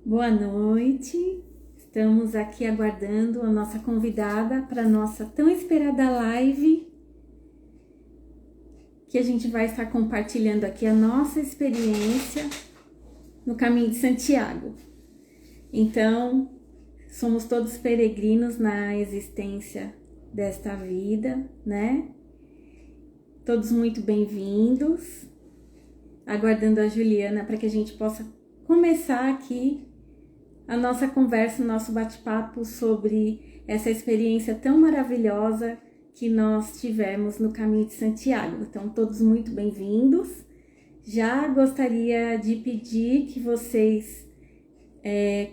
Boa noite. Estamos aqui aguardando a nossa convidada para a nossa tão esperada live, que a gente vai estar compartilhando aqui a nossa experiência no caminho de Santiago. Então, somos todos peregrinos na existência desta vida, né? Todos muito bem-vindos. Aguardando a Juliana para que a gente possa começar aqui a nossa conversa, o nosso bate-papo sobre essa experiência tão maravilhosa que nós tivemos no caminho de Santiago. Então, todos muito bem-vindos. Já gostaria de pedir que vocês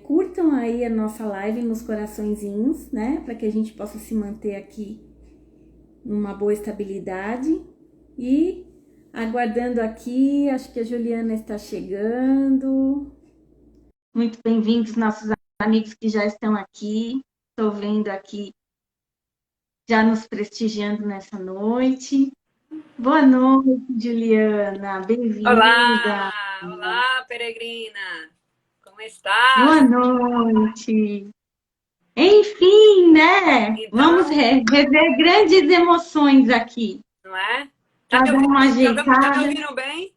curtam aí a nossa live nos coraçõezinhos, né? Para que a gente possa se manter aqui numa boa estabilidade. E aguardando aqui, acho que a Juliana está chegando. Muito bem-vindos, nossos amigos que já estão aqui. Estou vendo aqui, já nos prestigiando nessa noite. Boa noite, Juliana. Bem-vinda. Olá, olá, peregrina. Como Boa estás? noite. Enfim, né? Vamos Então, rever grandes emoções aqui. não é? Tá Para me dar ouvindo, uma tá me ajeitada. ouvindo bem?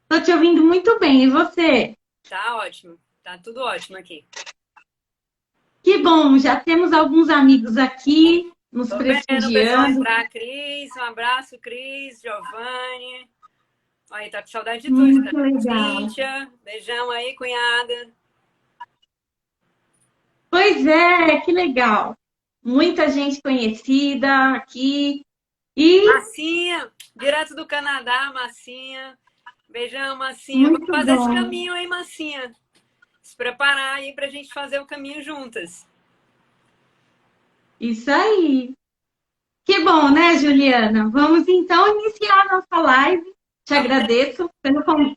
Estou te ouvindo muito bem. E você? Tá ótimo. Tá tudo ótimo aqui. Que bom, já temos alguns amigos aqui nos Tô vendo o pessoal prestigiando. entrar. Cris, um abraço, Cris, Giovanni. Aí, tá com saudade de tudo, tá? Muito legal. Cíntia, beijão aí, cunhada. Pois é, que legal. Muita gente conhecida aqui. E Massinha, direto do Canadá, Massinha. Beijão, Massinha. Vamos muito fazer esse bom. caminho aí, Massinha. Se preparar aí pra gente fazer o caminho juntas. Isso aí. Que bom, né, Juliana? Vamos então iniciar a nossa live. Te Vamos agradeço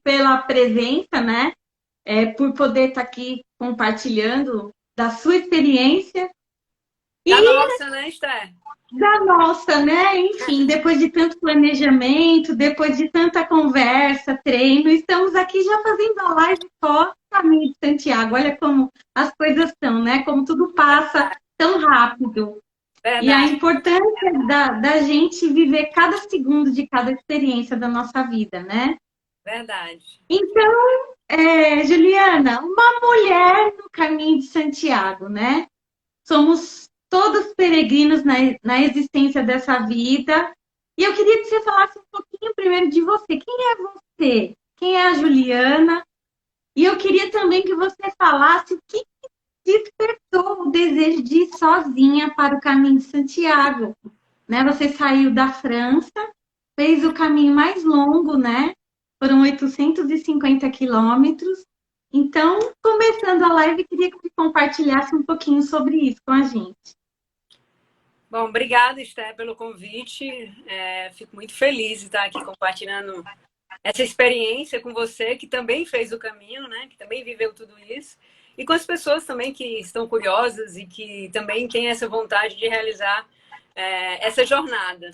pela presença, né? Por poder estar aqui compartilhando da sua experiência da e nossa, né, Esther? da nossa, né? Enfim, depois de tanto planejamento, depois de tanta conversa, treino, estamos aqui já fazendo a live só caminho de Santiago. Olha como as coisas são, né? Como tudo passa tão rápido. E a Verdade, importância da gente viver cada segundo de cada experiência da nossa vida, né? verdade. Então, Juliana, uma mulher no caminho de Santiago, né? Somos todos peregrinos na existência dessa vida. E eu queria que você falasse um pouquinho primeiro de você. Quem é você? Quem é a Juliana? E eu queria também que você falasse o que despertou o desejo de ir sozinha para o caminho de Santiago. Né? Você saiu da França, fez o caminho mais longo, né? Foram 850 quilômetros. Então, começando a live, queria que você compartilhasse um pouquinho sobre isso com a gente. Bom, obrigada, Esther, pelo convite. Fico muito feliz de estar aqui compartilhando essa experiência com você, que também fez o caminho, né? Que também viveu tudo isso. E com as pessoas também que estão curiosas e que também têm essa vontade de realizar essa jornada.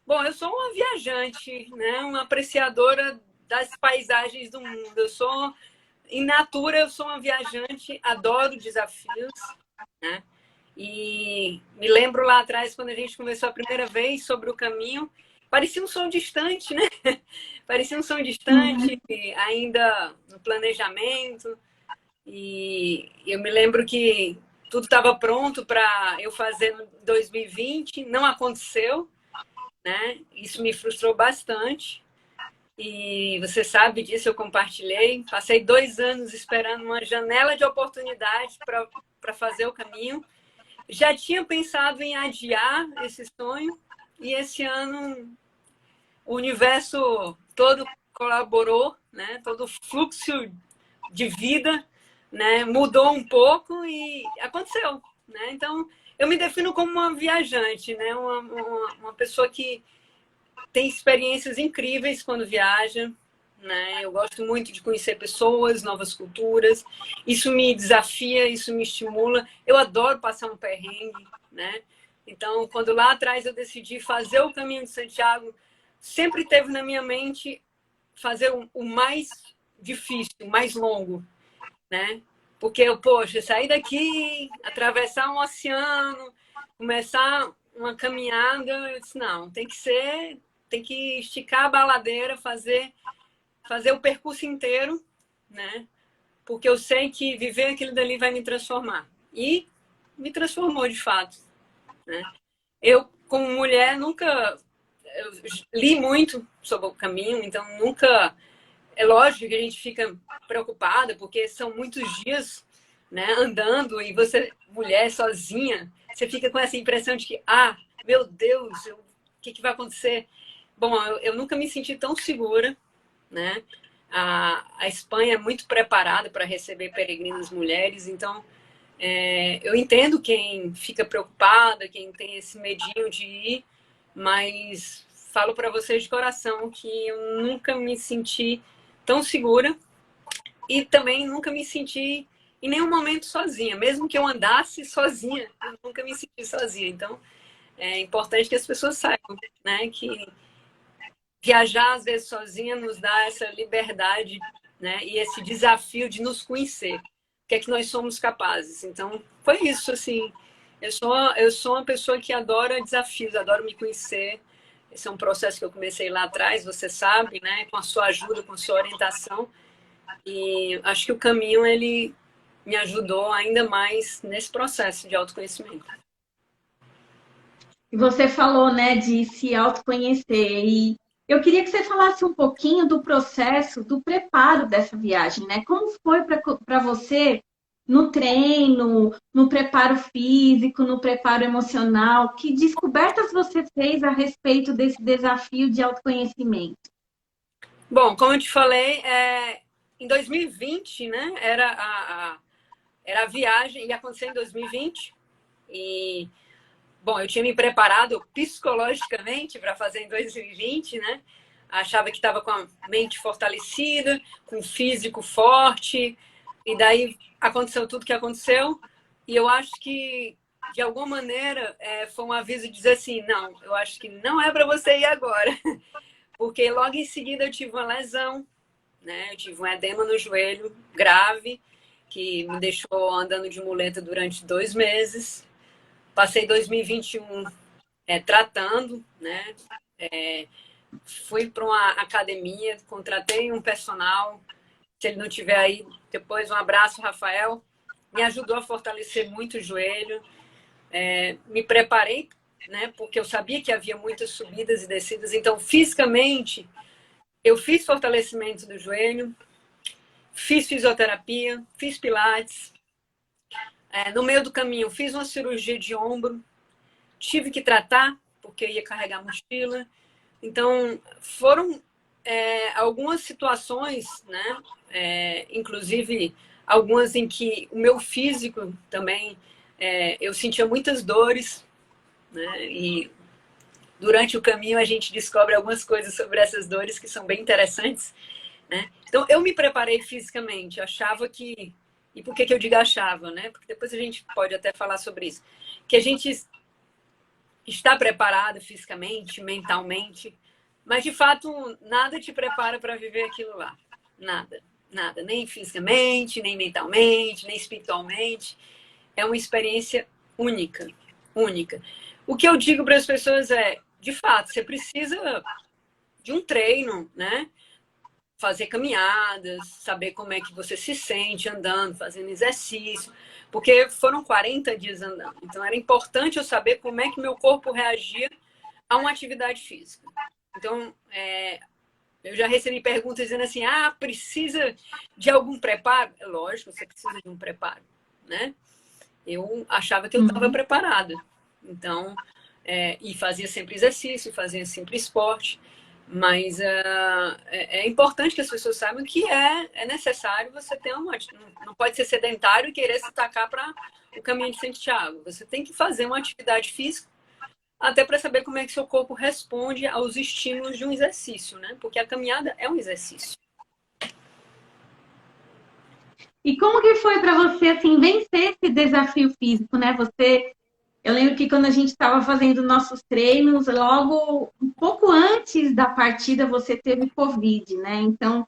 Bom, eu sou uma viajante, né? Uma apreciadora das paisagens do mundo. Em natura, eu sou uma viajante, adoro desafios, né? E me lembro lá atrás, quando a gente conversou a primeira vez sobre o caminho, parecia um som distante, né? Parecia um som distante, ainda no planejamento. E eu me lembro que tudo estava pronto para eu fazer no 2020, não aconteceu, né? Isso me frustrou bastante. E você sabe disso, eu compartilhei. Passei 2 anos esperando uma janela de oportunidade para fazer o caminho. Já tinha pensado em adiar esse sonho e esse ano o universo todo colaborou, né? Todo o fluxo de vida, né? Mudou um pouco e aconteceu, né? Então eu me defino como uma viajante, né? Uma pessoa que tem experiências incríveis quando viaja, né? Eu gosto muito de conhecer pessoas, novas culturas. Isso me desafia, isso me estimula. Eu adoro passar um perrengue, né? Então, quando lá atrás eu decidi fazer o Caminho de Santiago, sempre teve na minha mente fazer o mais difícil, o mais longo, né? Porque eu, poxa, sair daqui, atravessar um oceano, começar uma caminhada, eu disse, não, tem que esticar a baladeira, fazer o percurso inteiro, né? Porque eu sei que viver aquilo dali vai me transformar. E me transformou de fato, né? Eu, como mulher, nunca eu li muito sobre o caminho, então nunca. É lógico que a gente fica preocupada, porque são muitos dias, né, andando e você, mulher, sozinha, você fica com essa impressão de que, meu Deus, o que vai acontecer? Bom, eu nunca me senti tão segura, né? A Espanha é muito preparada para receber peregrinas mulheres, então eu entendo quem fica preocupada, quem tem esse medinho de ir, mas falo para vocês de coração que eu nunca me senti tão segura e também nunca me senti em nenhum momento sozinha. Mesmo que eu andasse sozinha, eu nunca me senti sozinha. Então, é importante que as pessoas saibam, né, que viajar às vezes sozinha nos dá essa liberdade, né, e esse desafio de nos conhecer, o que é que nós somos capazes. Então, foi isso, assim. Eu sou uma pessoa que adora desafios, adoro me conhecer. Esse é um processo que eu comecei lá atrás, você sabe, né, com a sua ajuda, com a sua orientação. E acho que o caminho, ele me ajudou ainda mais nesse processo de autoconhecimento. E você falou, né, de se autoconhecer. E eu queria que você falasse um pouquinho do processo, do preparo dessa viagem, né? Como foi para você no treino, no preparo físico, no preparo emocional? Que descobertas você fez a respeito desse desafio de autoconhecimento? Bom, como eu te falei, em 2020, né, era a viagem, ia acontecer em 2020. E, bom, eu tinha me preparado psicologicamente para fazer em 2020, né? Achava que estava com a mente fortalecida, com o físico forte, e daí aconteceu tudo que aconteceu. E eu acho que, de alguma maneira, foi um aviso de dizer assim: não, eu acho que não é para você ir agora. Porque logo em seguida eu tive uma lesão, né? Eu tive um edema no joelho grave, que me deixou andando de muleta durante 2 meses. Passei 2021 tratando, né? Fui para uma academia, contratei um personal. Se ele não tiver aí, depois um abraço, Rafael. Me ajudou a fortalecer muito o joelho. Me preparei, né? Porque eu sabia que havia muitas subidas e descidas. Então, fisicamente, eu fiz fortalecimento do joelho, fiz fisioterapia, fiz pilates. No meio do caminho, fiz uma cirurgia de ombro. Tive que tratar, porque eu ia carregar mochila. Então, foram algumas situações, né? Inclusive, algumas em que o meu físico também, eu sentia muitas dores, né? E durante o caminho a gente descobre algumas coisas sobre essas dores que são bem interessantes, né? Então, eu me preparei fisicamente, achava que... E por que eu digo achava, né? Porque depois a gente pode até falar sobre isso. Que a gente está preparado fisicamente, mentalmente, mas de fato nada te prepara para viver aquilo lá. Nada, nada, nem fisicamente, nem mentalmente, nem espiritualmente. É uma experiência única, única. O que eu digo para as pessoas é, de fato, você precisa de um treino, né? Fazer caminhadas, saber como é que você se sente andando, fazendo exercício, porque foram 40 dias andando. Então, era importante eu saber como é que meu corpo reagia a uma atividade física. Então, eu já recebi perguntas dizendo assim, precisa de algum preparo? É lógico, você precisa de um preparo, né? Eu achava que eu estava preparada. Então, e fazia sempre exercício, fazia sempre esporte. Mas é importante que as pessoas saibam que é necessário você ter não pode ser sedentário e querer se tacar para o caminho de Santiago. Você tem que fazer uma atividade física até para saber como é que seu corpo responde aos estímulos de um exercício, né? Porque a caminhada é um exercício. E como que foi para você assim vencer esse desafio físico, né? Eu lembro que quando a gente estava fazendo nossos treinos, logo um pouco antes da partida você teve Covid, né? Então,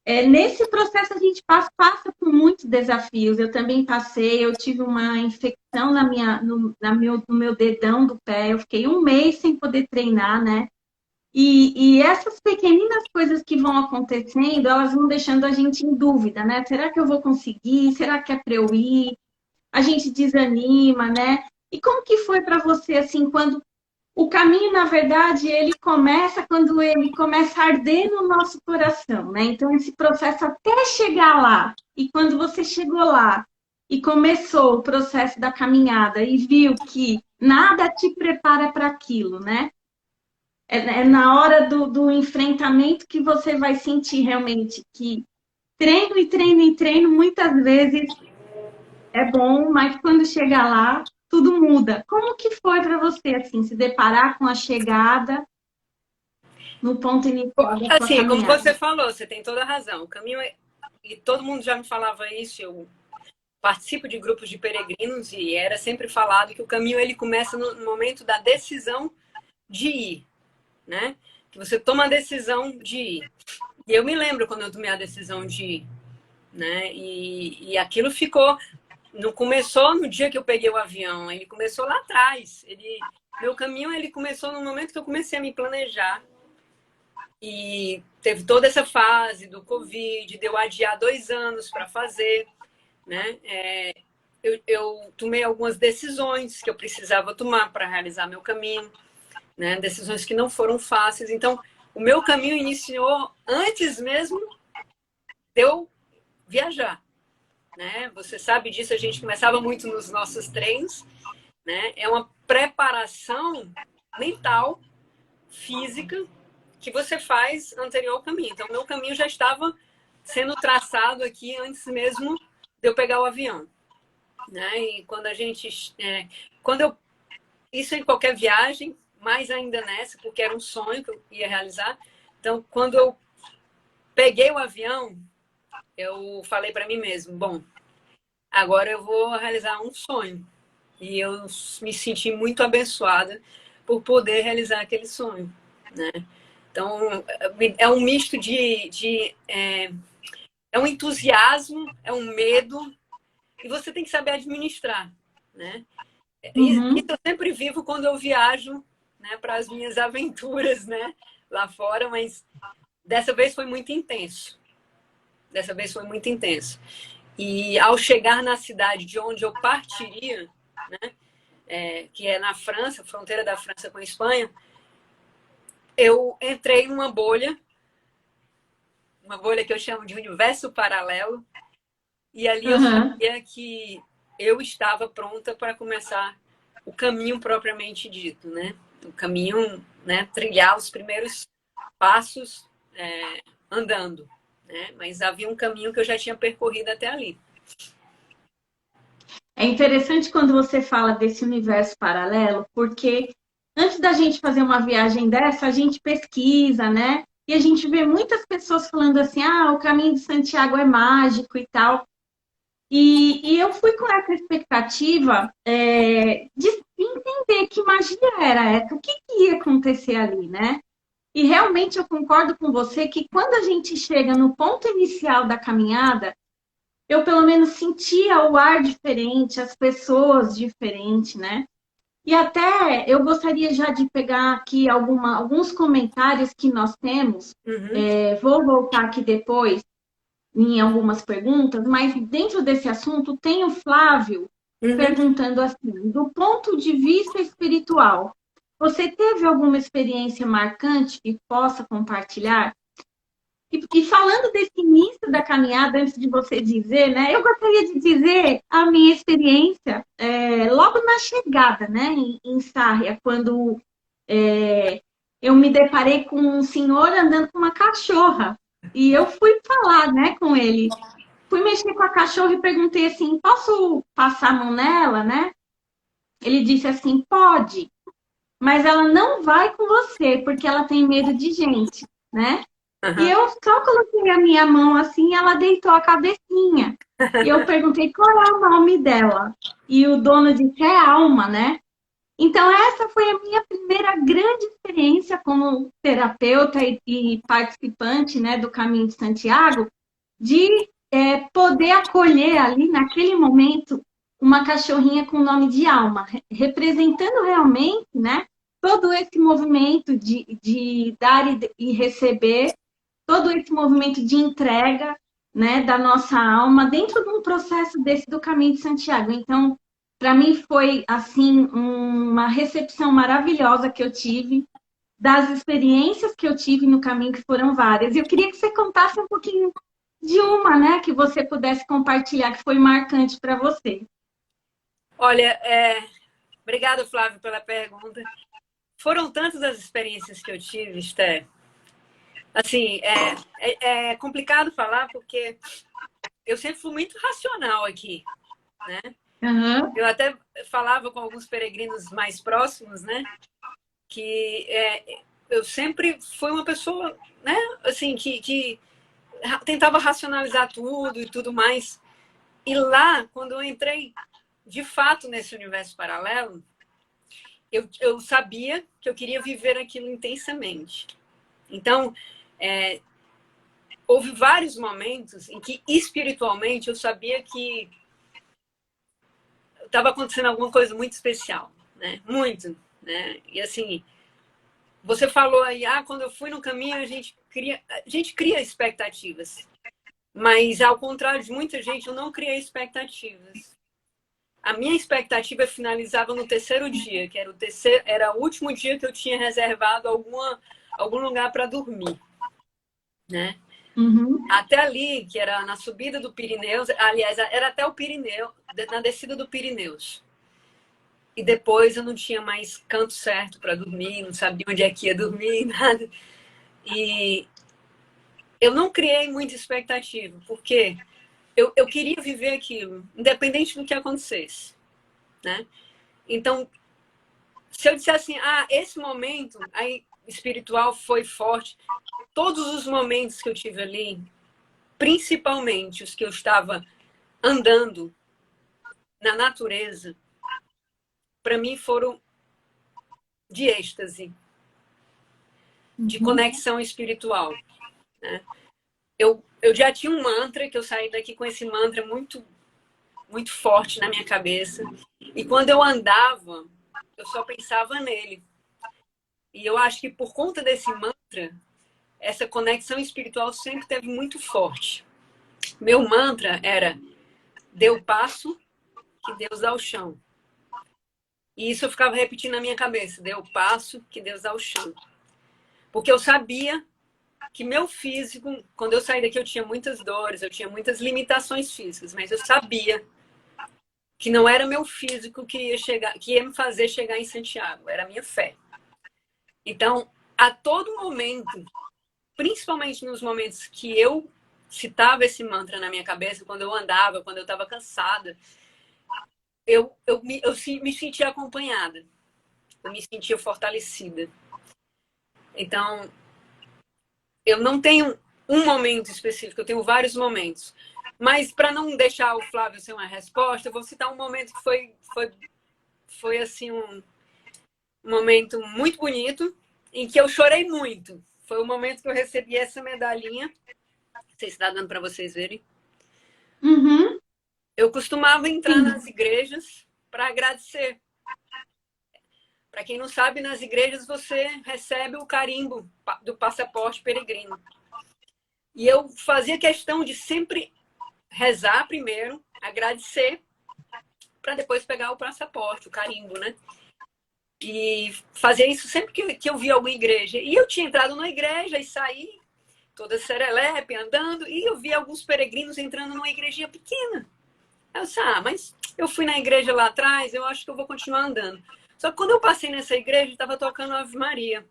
Nesse processo a gente passa por muitos desafios. Eu também passei, eu tive uma infecção no meu dedão do pé, eu fiquei um mês sem poder treinar, né? E essas pequeninas coisas que vão acontecendo, elas vão deixando a gente em dúvida, né? Será que eu vou conseguir? Será que é para eu ir? A gente desanima, né? E como que foi para você, assim, quando o caminho, na verdade, ele começa quando ele começa a arder no nosso coração, né? Então, esse processo até chegar lá, e quando você chegou lá e começou o processo da caminhada e viu que nada te prepara para aquilo, né? É na hora do enfrentamento que você vai sentir realmente que treino e treino e treino, muitas vezes é bom, mas quando chega lá, tudo muda. Como que foi para você, assim, se deparar com a chegada no ponto inicial da sua Assim, como caminhada? você falou, você tem toda a razão. O caminho é... E todo mundo já me falava isso, eu participo de grupos de peregrinos e era sempre falado que o caminho ele começa no momento da decisão de ir, né? Que você toma a decisão de ir. E eu me lembro quando eu tomei a decisão de ir, né? E aquilo ficou... Não começou no dia que eu peguei o avião, ele começou lá atrás. Meu caminho ele começou no momento que eu comecei a me planejar. E teve toda essa fase do Covid, de eu adiar 2 anos para fazer, né? Eu tomei algumas decisões que eu precisava tomar para realizar meu caminho, né? Decisões que não foram fáceis. Então, o meu caminho iniciou antes mesmo de eu viajar, né? Você sabe disso, a gente começava muito nos nossos treinos, né? É uma preparação mental, física, que você faz anterior ao caminho. Então, meu caminho já estava sendo traçado aqui antes mesmo de eu pegar o avião, né? E quando a gente, isso em qualquer viagem, mais ainda nessa, porque era um sonho que eu ia realizar. Então, quando eu peguei o avião, eu falei para mim mesmo, bom, agora eu vou realizar um sonho. E eu me senti muito abençoada por poder realizar aquele sonho, né? Então, é um misto é um entusiasmo, é um medo, e você tem que saber administrar, né? Isso Uhum. eu sempre vivo quando eu viajo, né, para as minhas aventuras, né, lá fora, mas dessa vez foi muito intenso. Dessa vez foi muito intenso. E ao chegar na cidade de onde eu partiria, né, que é na França, fronteira da França com a Espanha, eu entrei numa bolha que eu chamo de universo paralelo, e ali eu Uhum. sabia que eu estava pronta para começar o caminho propriamente dito, né? O caminho, né? Trilhar os primeiros passos andando, né? Mas havia um caminho que eu já tinha percorrido até ali. É interessante quando você fala desse universo paralelo, porque antes da gente fazer uma viagem dessa, a gente pesquisa, né? E a gente vê muitas pessoas falando assim: ah, o caminho de Santiago é mágico e tal. E eu fui com essa expectativa de entender que magia era essa, o que, que ia acontecer ali, né? E realmente eu concordo com você que quando a gente chega no ponto inicial da caminhada, eu pelo menos sentia o ar diferente, as pessoas diferentes, né? E até eu gostaria já de pegar aqui alguns comentários que nós temos. Uhum, Vou voltar aqui depois em algumas perguntas, mas dentro desse assunto tem o Flávio uhum. perguntando assim: do ponto de vista espiritual, você teve alguma experiência marcante que possa compartilhar? E falando desse início da caminhada, antes de você dizer, né, eu gostaria de dizer a minha experiência logo na chegada, né, em Sarria, quando eu me deparei com um senhor andando com uma cachorra. E eu fui falar, né, com ele. Fui mexer com a cachorra e perguntei assim: posso passar a mão nela, né? Ele disse assim: pode, mas ela não vai com você, porque ela tem medo de gente, né? E Uhum. eu só coloquei a minha mão assim, ela deitou a cabecinha. E eu perguntei qual é o nome dela. E o dono disse: é Alma, né? Então, essa foi a minha primeira grande experiência como terapeuta e participante, né, do Caminho de Santiago, de poder acolher ali, naquele momento, uma cachorrinha com nome de Alma, representando realmente, né, todo esse movimento de dar e receber, todo esse movimento de entrega, né, da nossa alma dentro de um processo desse do Caminho de Santiago. Então, para mim foi assim uma recepção maravilhosa que eu tive das experiências que eu tive no caminho, que foram várias. E eu queria que você contasse um pouquinho de uma, né, que você pudesse compartilhar, que foi marcante para você. Olha, obrigada, Flávio, pela pergunta. Foram tantas as experiências que eu tive, Esther. Assim, é complicado falar porque eu sempre fui muito racional aqui, né? Uhum. Eu até falava com alguns peregrinos mais próximos, né? Que eu sempre fui uma pessoa, né? Assim, que tentava racionalizar tudo e tudo mais. E lá, quando eu entrei de fato nesse universo paralelo, eu sabia que eu queria viver aquilo intensamente. Então, houve vários momentos em que espiritualmente eu sabia que estava acontecendo alguma coisa muito especial, né? Muito, né? E assim, você falou aí, quando eu fui no caminho a gente cria expectativas, mas ao contrário de muita gente, eu não criei expectativas. A minha expectativa finalizava no terceiro dia, que era o último dia que eu tinha reservado algum lugar para dormir, né? Uhum. Até ali, que era na subida do Pirineus, aliás, era até o Pirineu, na descida do Pirineus. E depois eu não tinha mais canto certo para dormir, não sabia onde é que ia dormir, nada. E eu não criei muita expectativa, porque eu queria viver aquilo, independente do que acontecesse, né? Então, se eu dissesse assim, esse momento aí espiritual foi forte, todos os momentos que eu tive ali, principalmente os que eu estava andando na natureza, para mim foram de êxtase, de conexão espiritual, né? Eu já tinha um mantra, que eu saí daqui com esse mantra muito, muito forte na minha cabeça. E quando eu andava, eu só pensava nele. E eu acho que por conta desse mantra, essa conexão espiritual sempre teve muito forte. Meu mantra era: dê o passo que Deus dá o chão. E isso eu ficava repetindo na minha cabeça: dê o passo que Deus dá o chão. Porque eu sabia que meu físico, quando eu saí daqui, eu tinha muitas dores, eu tinha muitas limitações físicas, mas eu sabia que não era meu físico que ia me fazer chegar em Santiago, era a minha fé. Então, a todo momento, principalmente nos momentos que eu citava esse mantra na minha cabeça, quando eu andava, quando eu estava cansada, eu me sentia acompanhada, eu me sentia fortalecida. Então, eu não tenho um momento específico, eu tenho vários momentos. Mas para não deixar o Flávio ser uma resposta, eu vou citar um momento que foi assim um momento muito bonito, em que eu chorei muito. Foi o momento que eu recebi essa medalhinha. Não sei se está dando para vocês verem. Uhum. Eu costumava entrar Sim. nas igrejas para agradecer. Para quem não sabe, nas igrejas você recebe o carimbo do passaporte peregrino. E eu fazia questão de sempre rezar primeiro, agradecer, para depois pegar o passaporte, o carimbo, né? E fazia isso sempre que eu via alguma igreja. E eu tinha entrado na igreja e saí toda serelepe, andando, e eu vi alguns peregrinos entrando numa igrejinha pequena. Aí eu disse, mas eu fui na igreja lá atrás, eu acho que eu vou continuar andando. Só que quando eu passei nessa igreja, estava tocando Ave Maria.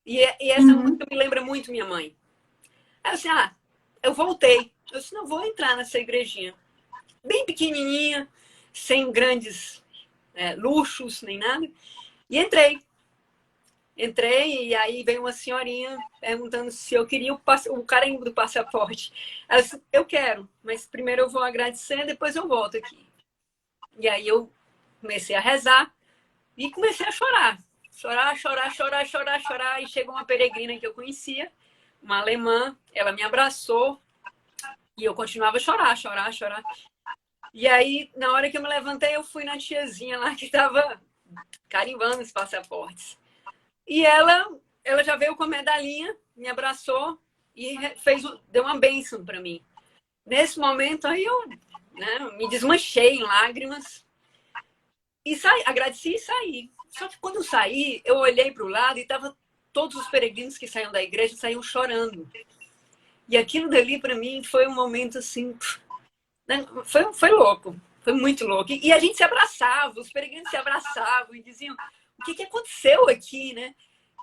E essa música me lembra muito minha mãe. Aí eu disse, eu voltei. Eu disse, não, vou entrar nessa igrejinha. Bem pequenininha, sem grandes luxos, nem nada. E entrei. Entrei e aí veio uma senhorinha perguntando se eu queria o carimbo do passaporte. Eu disse, eu quero, mas primeiro eu vou agradecer, depois eu volto aqui. E aí eu comecei a rezar E comecei a chorar. Chorar, chorar, chorar, chorar, chorar. E chegou uma peregrina que eu conhecia, uma alemã, ela me abraçou e eu continuava a chorar, chorar, chorar. E aí, na hora que eu me levantei, eu fui na tiazinha lá que estava carimbando os passaportes. E ela já veio com a medalhinha, me abraçou e deu uma bênção para mim. Nesse momento, aí eu, né, me desmanchei em lágrimas e agradeci e saí. Só que quando eu saí, eu olhei para o lado e estavam todos os peregrinos que saíam da igreja saíam chorando. E aquilo dali, para mim, foi um momento assim... Né, foi louco, foi muito louco. E a gente se abraçava, os peregrinos se abraçavam e diziam o que aconteceu aqui, né?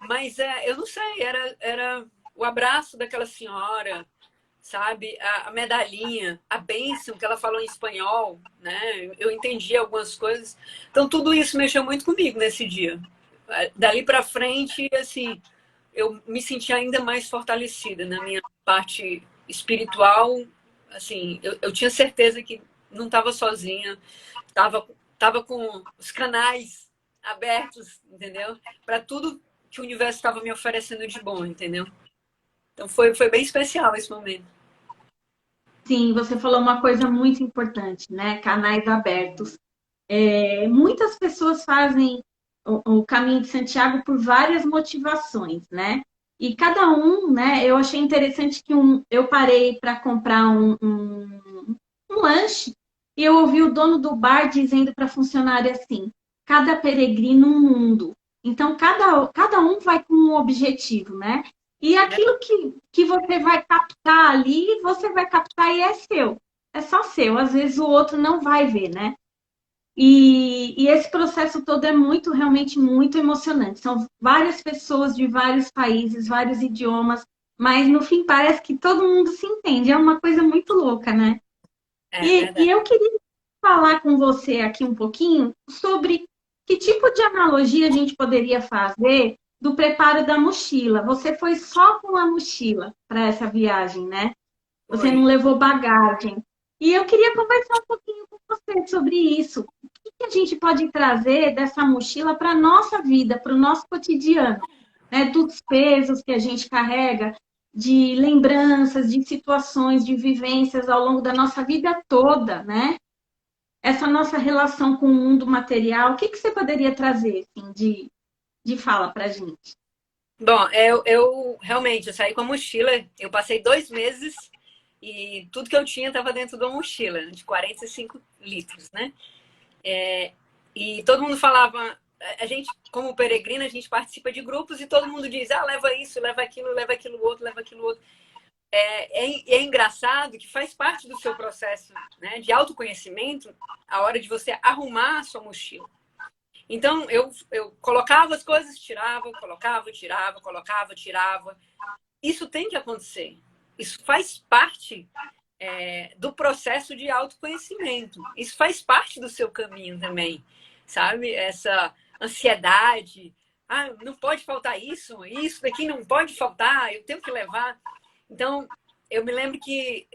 Mas eu não sei, era o abraço daquela senhora, sabe? A medalhinha, a bênção que ela falou em espanhol, né? Eu entendi algumas coisas. Então, tudo isso mexeu muito comigo nesse dia. Dali para frente, assim, eu me senti ainda mais fortalecida na minha parte espiritual. Assim, eu tinha certeza que não estava sozinha, tava com os canais abertos, entendeu? Para tudo que o universo estava me oferecendo de bom, entendeu? Então foi bem especial esse momento. Sim, você falou uma coisa muito importante, né? Canais abertos. Muitas pessoas fazem o caminho de Santiago por várias motivações, né? E cada um, né? Eu achei interessante que eu parei para comprar um lanche e eu ouvi o dono do bar dizendo para a funcionária assim: cada peregrino um mundo. Então, cada um vai com um objetivo, né? E aquilo que você vai captar ali, você vai captar e é seu. É só seu. Às vezes o outro não vai ver, né? E esse processo todo é realmente muito emocionante. São várias pessoas de vários países, vários idiomas, mas no fim parece que todo mundo se entende. É uma coisa muito louca, né? É E verdade. eu queria falar com você aqui um pouquinho sobre que tipo de analogia a gente poderia fazer do preparo da mochila. Você foi só com a mochila para essa viagem, né? Você Foi. não levou bagagem. E eu queria conversar um pouquinho com você sobre isso. O que a gente pode trazer dessa mochila para a nossa vida, para o nosso cotidiano, né? Dos pesos que a gente carrega, de lembranças, de situações, de vivências ao longo da nossa vida toda, né? Essa nossa relação com o mundo material, o que você poderia trazer assim, de fala para a gente? Bom, eu realmente eu saí com a mochila, eu passei 2 meses e tudo que eu tinha estava dentro de uma mochila de 45 litros, né? E todo mundo falava, a gente, como peregrina, a gente participa de grupos e todo mundo diz, leva isso, leva aquilo outro, leva aquilo outro. É engraçado que faz parte do seu processo, né, de autoconhecimento a hora de você arrumar a sua mochila. Então, eu colocava as coisas, tirava, colocava, tirava, colocava, tirava. Isso tem que acontecer. Isso faz parte do processo de autoconhecimento. Isso faz parte do seu caminho também, sabe? Essa ansiedade. Não pode faltar isso daqui não pode faltar, eu tenho que levar. Então, eu me lembro que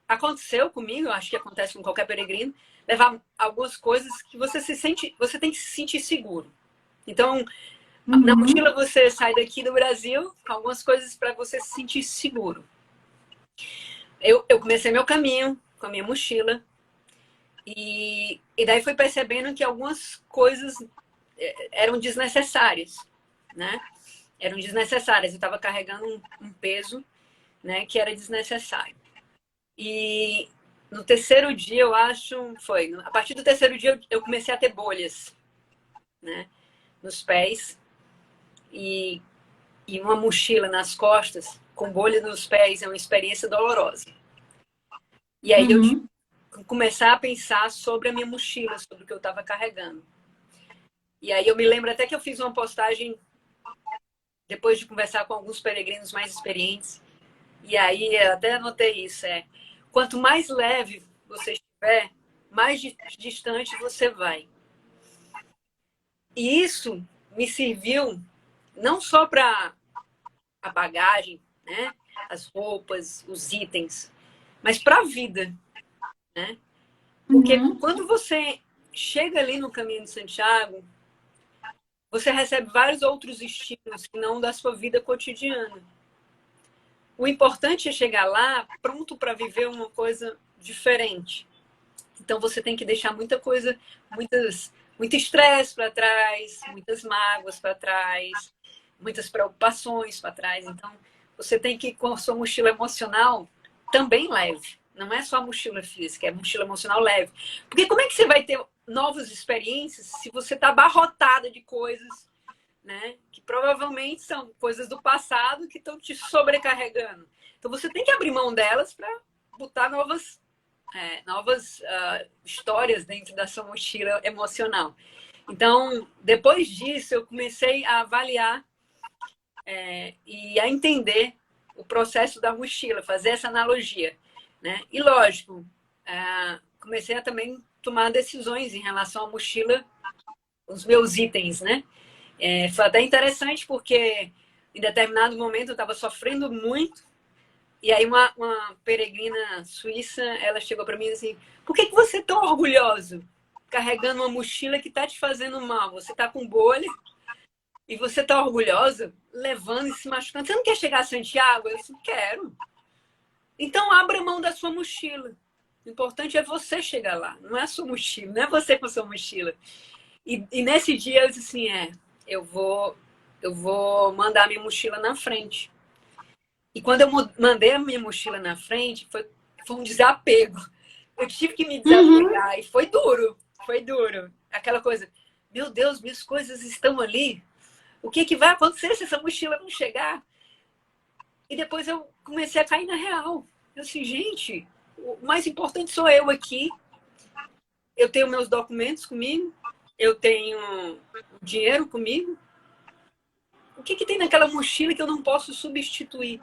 aconteceu comigo, acho que acontece com qualquer peregrino, levar algumas coisas que você tem que se sentir seguro. Então, na Uhum. mochila você sai daqui do Brasil com algumas coisas para você se sentir seguro. Eu comecei meu caminho com a minha mochila e daí fui percebendo que algumas coisas eram desnecessárias, né? Eram desnecessárias. Eu estava carregando um peso, né, que era desnecessário. E no terceiro dia, eu acho, a partir do terceiro dia eu comecei a ter bolhas, né, nos pés e uma mochila nas costas com bolha nos pés é uma experiência dolorosa. E aí eu tive Uhum. que começar a pensar sobre a minha mochila, sobre o que eu estava carregando. E aí eu me lembro até que eu fiz uma postagem depois de conversar com alguns peregrinos mais experientes. E aí eu até anotei isso, quanto mais leve você estiver, mais distante você vai. E isso me serviu não só para a bagagem, né, as roupas, os itens, mas para a vida, né? Porque Uhum. quando você chega ali no caminho de Santiago, você recebe vários outros estímulos que não da sua vida cotidiana. O importante é chegar lá pronto para viver uma coisa diferente. Então você tem que deixar muita coisa, muito estresse para trás, muitas mágoas para trás, muitas preocupações para trás. Então você tem que ir com a sua mochila emocional também leve. Não é só a mochila física, é a mochila emocional leve. Porque como é que você vai ter novas experiências se você está abarrotada de coisas, né, que provavelmente são coisas do passado que estão te sobrecarregando? Então você tem que abrir mão delas para botar novas histórias dentro da sua mochila emocional. Então, depois disso, eu comecei a avaliar e a entender o processo da mochila, fazer essa analogia, né? E lógico, comecei a também tomar decisões em relação à mochila, os meus itens, né? Foi até interessante porque em determinado momento eu estava sofrendo muito e aí uma peregrina suíça, ela chegou para mim assim, por que você é tão orgulhoso carregando uma mochila que está te fazendo mal? Você está com bolha e você está orgulhosa levando e se machucando. Você não quer chegar a Santiago? Eu disse, quero. Então abra mão da sua mochila. O importante é você chegar lá, não é a sua mochila, não é você com a sua mochila. E nesse dia eu disse assim, eu vou mandar a minha mochila na frente. E quando eu mandei a minha mochila na frente, foi um desapego. Eu tive que me desapegar e foi duro, foi duro. Aquela coisa, meu Deus, minhas coisas estão ali. O que vai acontecer se essa mochila não chegar? E depois eu comecei a cair na real. Eu disse, gente, o mais importante sou eu aqui. Eu tenho meus documentos comigo, eu tenho dinheiro comigo. O que tem naquela mochila que eu não posso substituir?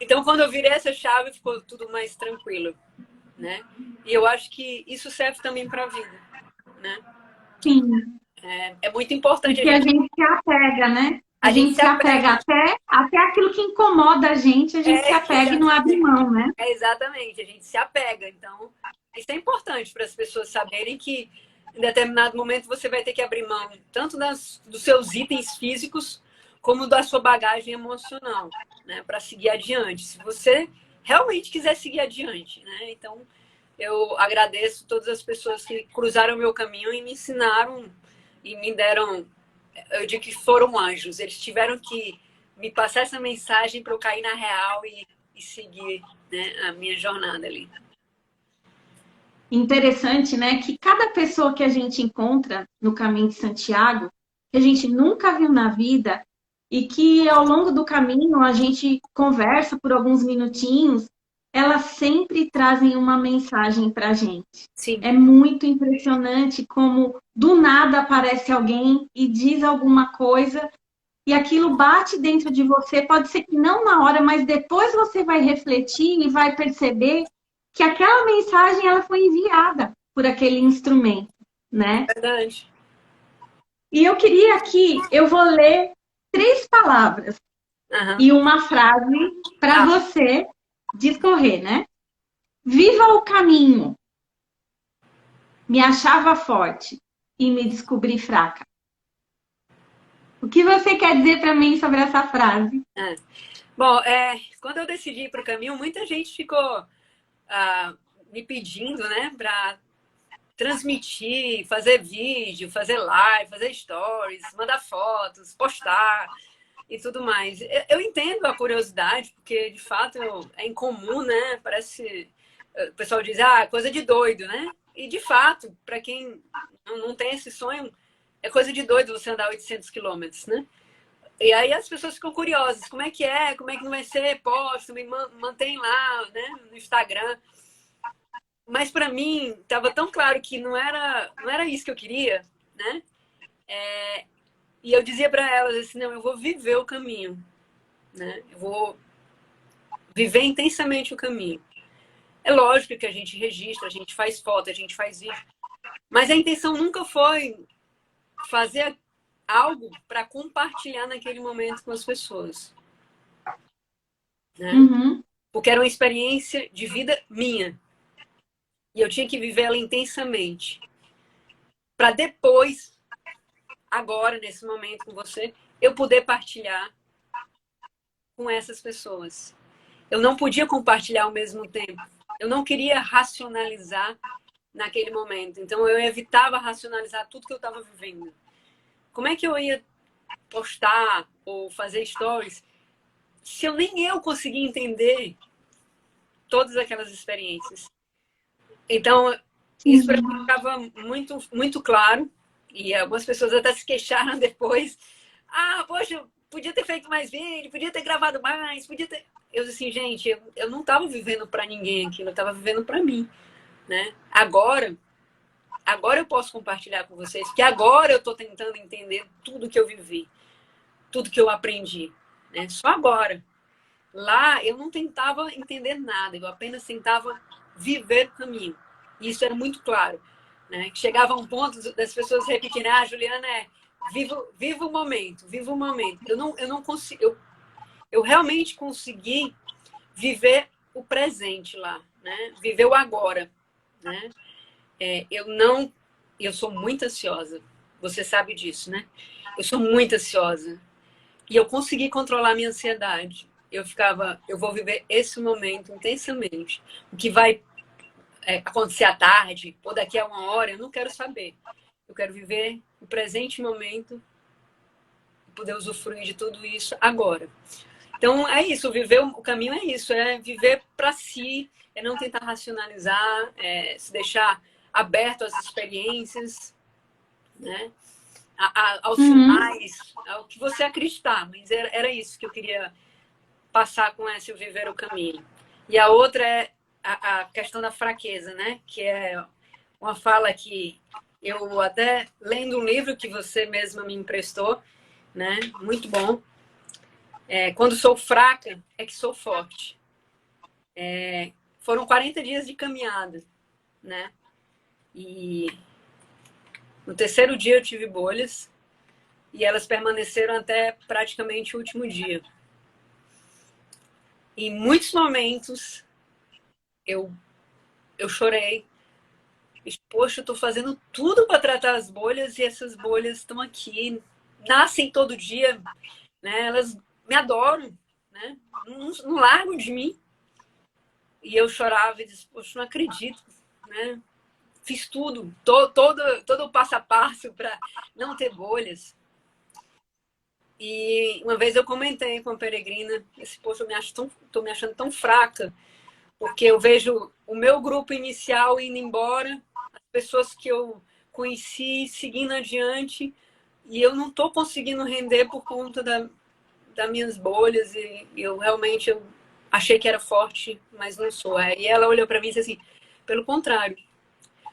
Então, quando eu virei essa chave, ficou tudo mais tranquilo, né? E eu acho que isso serve também para a vida, né? Sim. É muito importante Porque a gente se apega, né? A gente se apega até aquilo que incomoda a gente se apega e não abre mão, né? Exatamente, a gente se apega. Então, isso é importante para as pessoas saberem que em determinado momento você vai ter que abrir mão tanto dos seus itens físicos como da sua bagagem emocional, né, para seguir adiante. Se você realmente quiser seguir adiante, né? Então, eu agradeço todas as pessoas que cruzaram o meu caminho e me ensinaram e me deram, eu digo que foram anjos. Eles tiveram que me passar essa mensagem para eu cair na real e seguir, né, a minha jornada ali. Interessante, né? Que cada pessoa que a gente encontra no caminho de Santiago, que a gente nunca viu na vida, e que ao longo do caminho a gente conversa por alguns minutinhos, elas sempre trazem uma mensagem para a gente. Sim. É muito impressionante como do nada aparece alguém e diz alguma coisa e aquilo bate dentro de você. Pode ser que não na hora, mas depois você vai refletir e vai perceber que aquela mensagem ela foi enviada por aquele instrumento, né? Verdade. E eu queria aqui, eu vou ler 3 palavras e uma frase para você discorrer, né? Viva o caminho. Me achava forte e me descobri fraca. O que você quer dizer para mim sobre essa frase? Bom, quando eu decidi ir para o caminho, muita gente ficou me pedindo, né, para transmitir, fazer vídeo, fazer live, fazer stories, mandar fotos, postar e tudo mais. Eu entendo a curiosidade, porque de fato é incomum, né? Parece. O pessoal diz, coisa de doido, né? E de fato, para quem não tem esse sonho, é coisa de doido você andar 800 quilômetros, né? E aí as pessoas ficam curiosas, como é que não vai ser? Posta, me mantém lá, né, no Instagram. Mas para mim estava tão claro que não era isso que eu queria, né? E eu dizia para elas assim, não, eu vou viver o caminho, né? Eu vou viver intensamente o caminho. É lógico que a gente registra, a gente faz foto, a gente faz vídeo, mas a intenção nunca foi fazer algo para compartilhar naquele momento com as pessoas, né? Porque era uma experiência de vida minha. E eu tinha que viver ela intensamente. Para depois agora, nesse momento com você, eu poder partilhar com essas pessoas. Eu não podia compartilhar ao mesmo tempo. Eu não queria racionalizar naquele momento. Então, eu evitava racionalizar tudo que eu estava vivendo. Como é que eu ia postar ou fazer stories se eu nem eu conseguia entender todas aquelas experiências? Então, isso para mim ficava muito, muito claro. E algumas pessoas até se queixaram depois. Ah, poxa, podia ter feito mais vídeo, podia ter gravado mais, podia ter... Eu disse assim, gente, eu não estava vivendo para ninguém aquilo, eu estava vivendo para mim, né? Agora eu posso compartilhar com vocês, porque agora eu estou tentando entender tudo que eu vivi, tudo que eu aprendi, né? Só agora. Lá eu não tentava entender nada, eu apenas tentava viver o caminho. E isso era muito claro, né? Chegava um ponto das pessoas repetirem, ah, Juliana, viva o momento, viva o momento. Eu não consigo, eu realmente consegui viver o presente lá, né? Viver o agora, né? Eu sou muito ansiosa, você sabe disso, né? Eu sou muito ansiosa. E eu consegui controlar a minha ansiedade. Eu vou viver esse momento intensamente. O que vai acontecer à tarde ou daqui a uma hora, eu não quero saber. Eu quero viver o presente momento e poder usufruir de tudo isso agora. Então, é isso. Viver o caminho é isso. É viver para si, é não tentar racionalizar, é se deixar aberto às experiências, né? Aos sinais, ao que você acreditar. Mas era isso que eu queria passar com essa, viver o caminho. E a outra é a questão da fraqueza, né? Que é uma fala que eu até lendo um livro que você mesma me emprestou, né? Muito bom. Quando sou fraca, é que sou forte. Foram 40 dias de caminhada, né? E no terceiro dia eu tive bolhas e elas permaneceram até praticamente o último dia. Em muitos momentos eu chorei. Poxa, eu tô fazendo tudo para tratar as bolhas e essas bolhas estão aqui, nascem todo dia, né? Elas me adoram, né? Não largam de mim. E eu chorava e disse, poxa, não acredito, né? Fiz tudo, todo o passo a passo para não ter bolhas. E uma vez eu comentei com a peregrina, disse, poxa, tô me achando tão fraca, porque eu vejo o meu grupo inicial indo embora, as pessoas que eu conheci seguindo adiante, e eu não estou conseguindo render por conta das minhas bolhas, e eu realmente achei que era forte, mas não sou. Aí ela olhou para mim e disse assim, pelo contrário,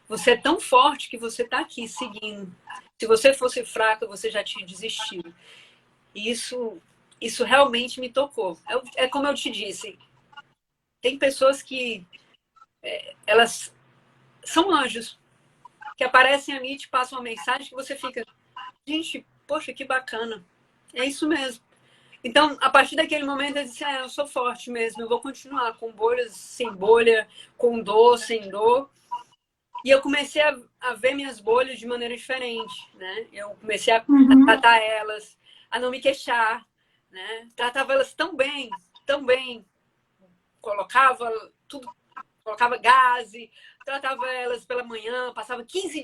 você é tão forte que você está aqui seguindo. Se você fosse fraca, você já tinha desistido. E isso realmente me tocou. É como eu te disse, tem pessoas que elas são anjos, que aparecem ali e te passam uma mensagem que você fica, gente, poxa, que bacana. É isso mesmo. Então, a partir daquele momento, eu disse, eu sou forte mesmo, eu vou continuar com bolhas, sem bolha, com dor, sem dor. E eu comecei a ver minhas bolhas de maneira diferente, né? Eu comecei a tratar elas, a não me queixar, né? Tratava elas tão bem, colocava tudo, colocava gaze, tratava elas pela manhã, passava 15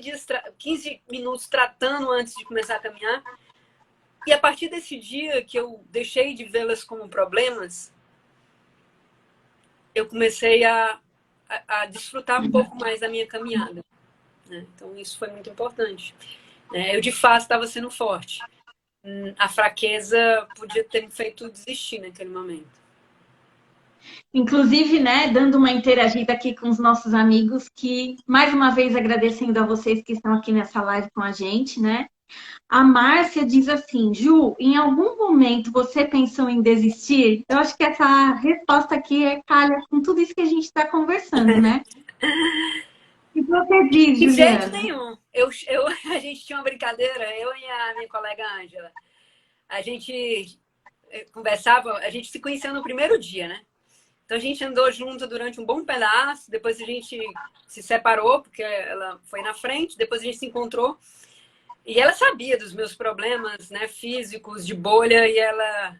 minutos tratando antes de começar a caminhar. E a partir desse dia que eu deixei de vê-las como problemas, eu comecei a desfrutar um pouco mais da minha caminhada, né? Então, isso foi muito importante. Eu, de fato, estava sendo forte. A fraqueza podia ter me feito desistir naquele momento. Inclusive, né, dando uma interagida aqui com os nossos amigos, que, mais uma vez, agradecendo a vocês que estão aqui nessa live com a gente, né? A Márcia diz assim, Ju, em algum momento você pensou em desistir? Eu acho que essa resposta aqui calha com tudo isso que a gente está conversando, né? O que você diz, De jeito Juliana? nenhum. A gente tinha uma brincadeira, eu e a minha colega Ângela. A gente conversava, a gente se conheceu no primeiro dia, né? Então a gente andou junto durante um bom pedaço, depois a gente se separou, porque ela foi na frente, depois a gente se encontrou. E ela sabia dos meus problemas, né, físicos, de bolha, e ela,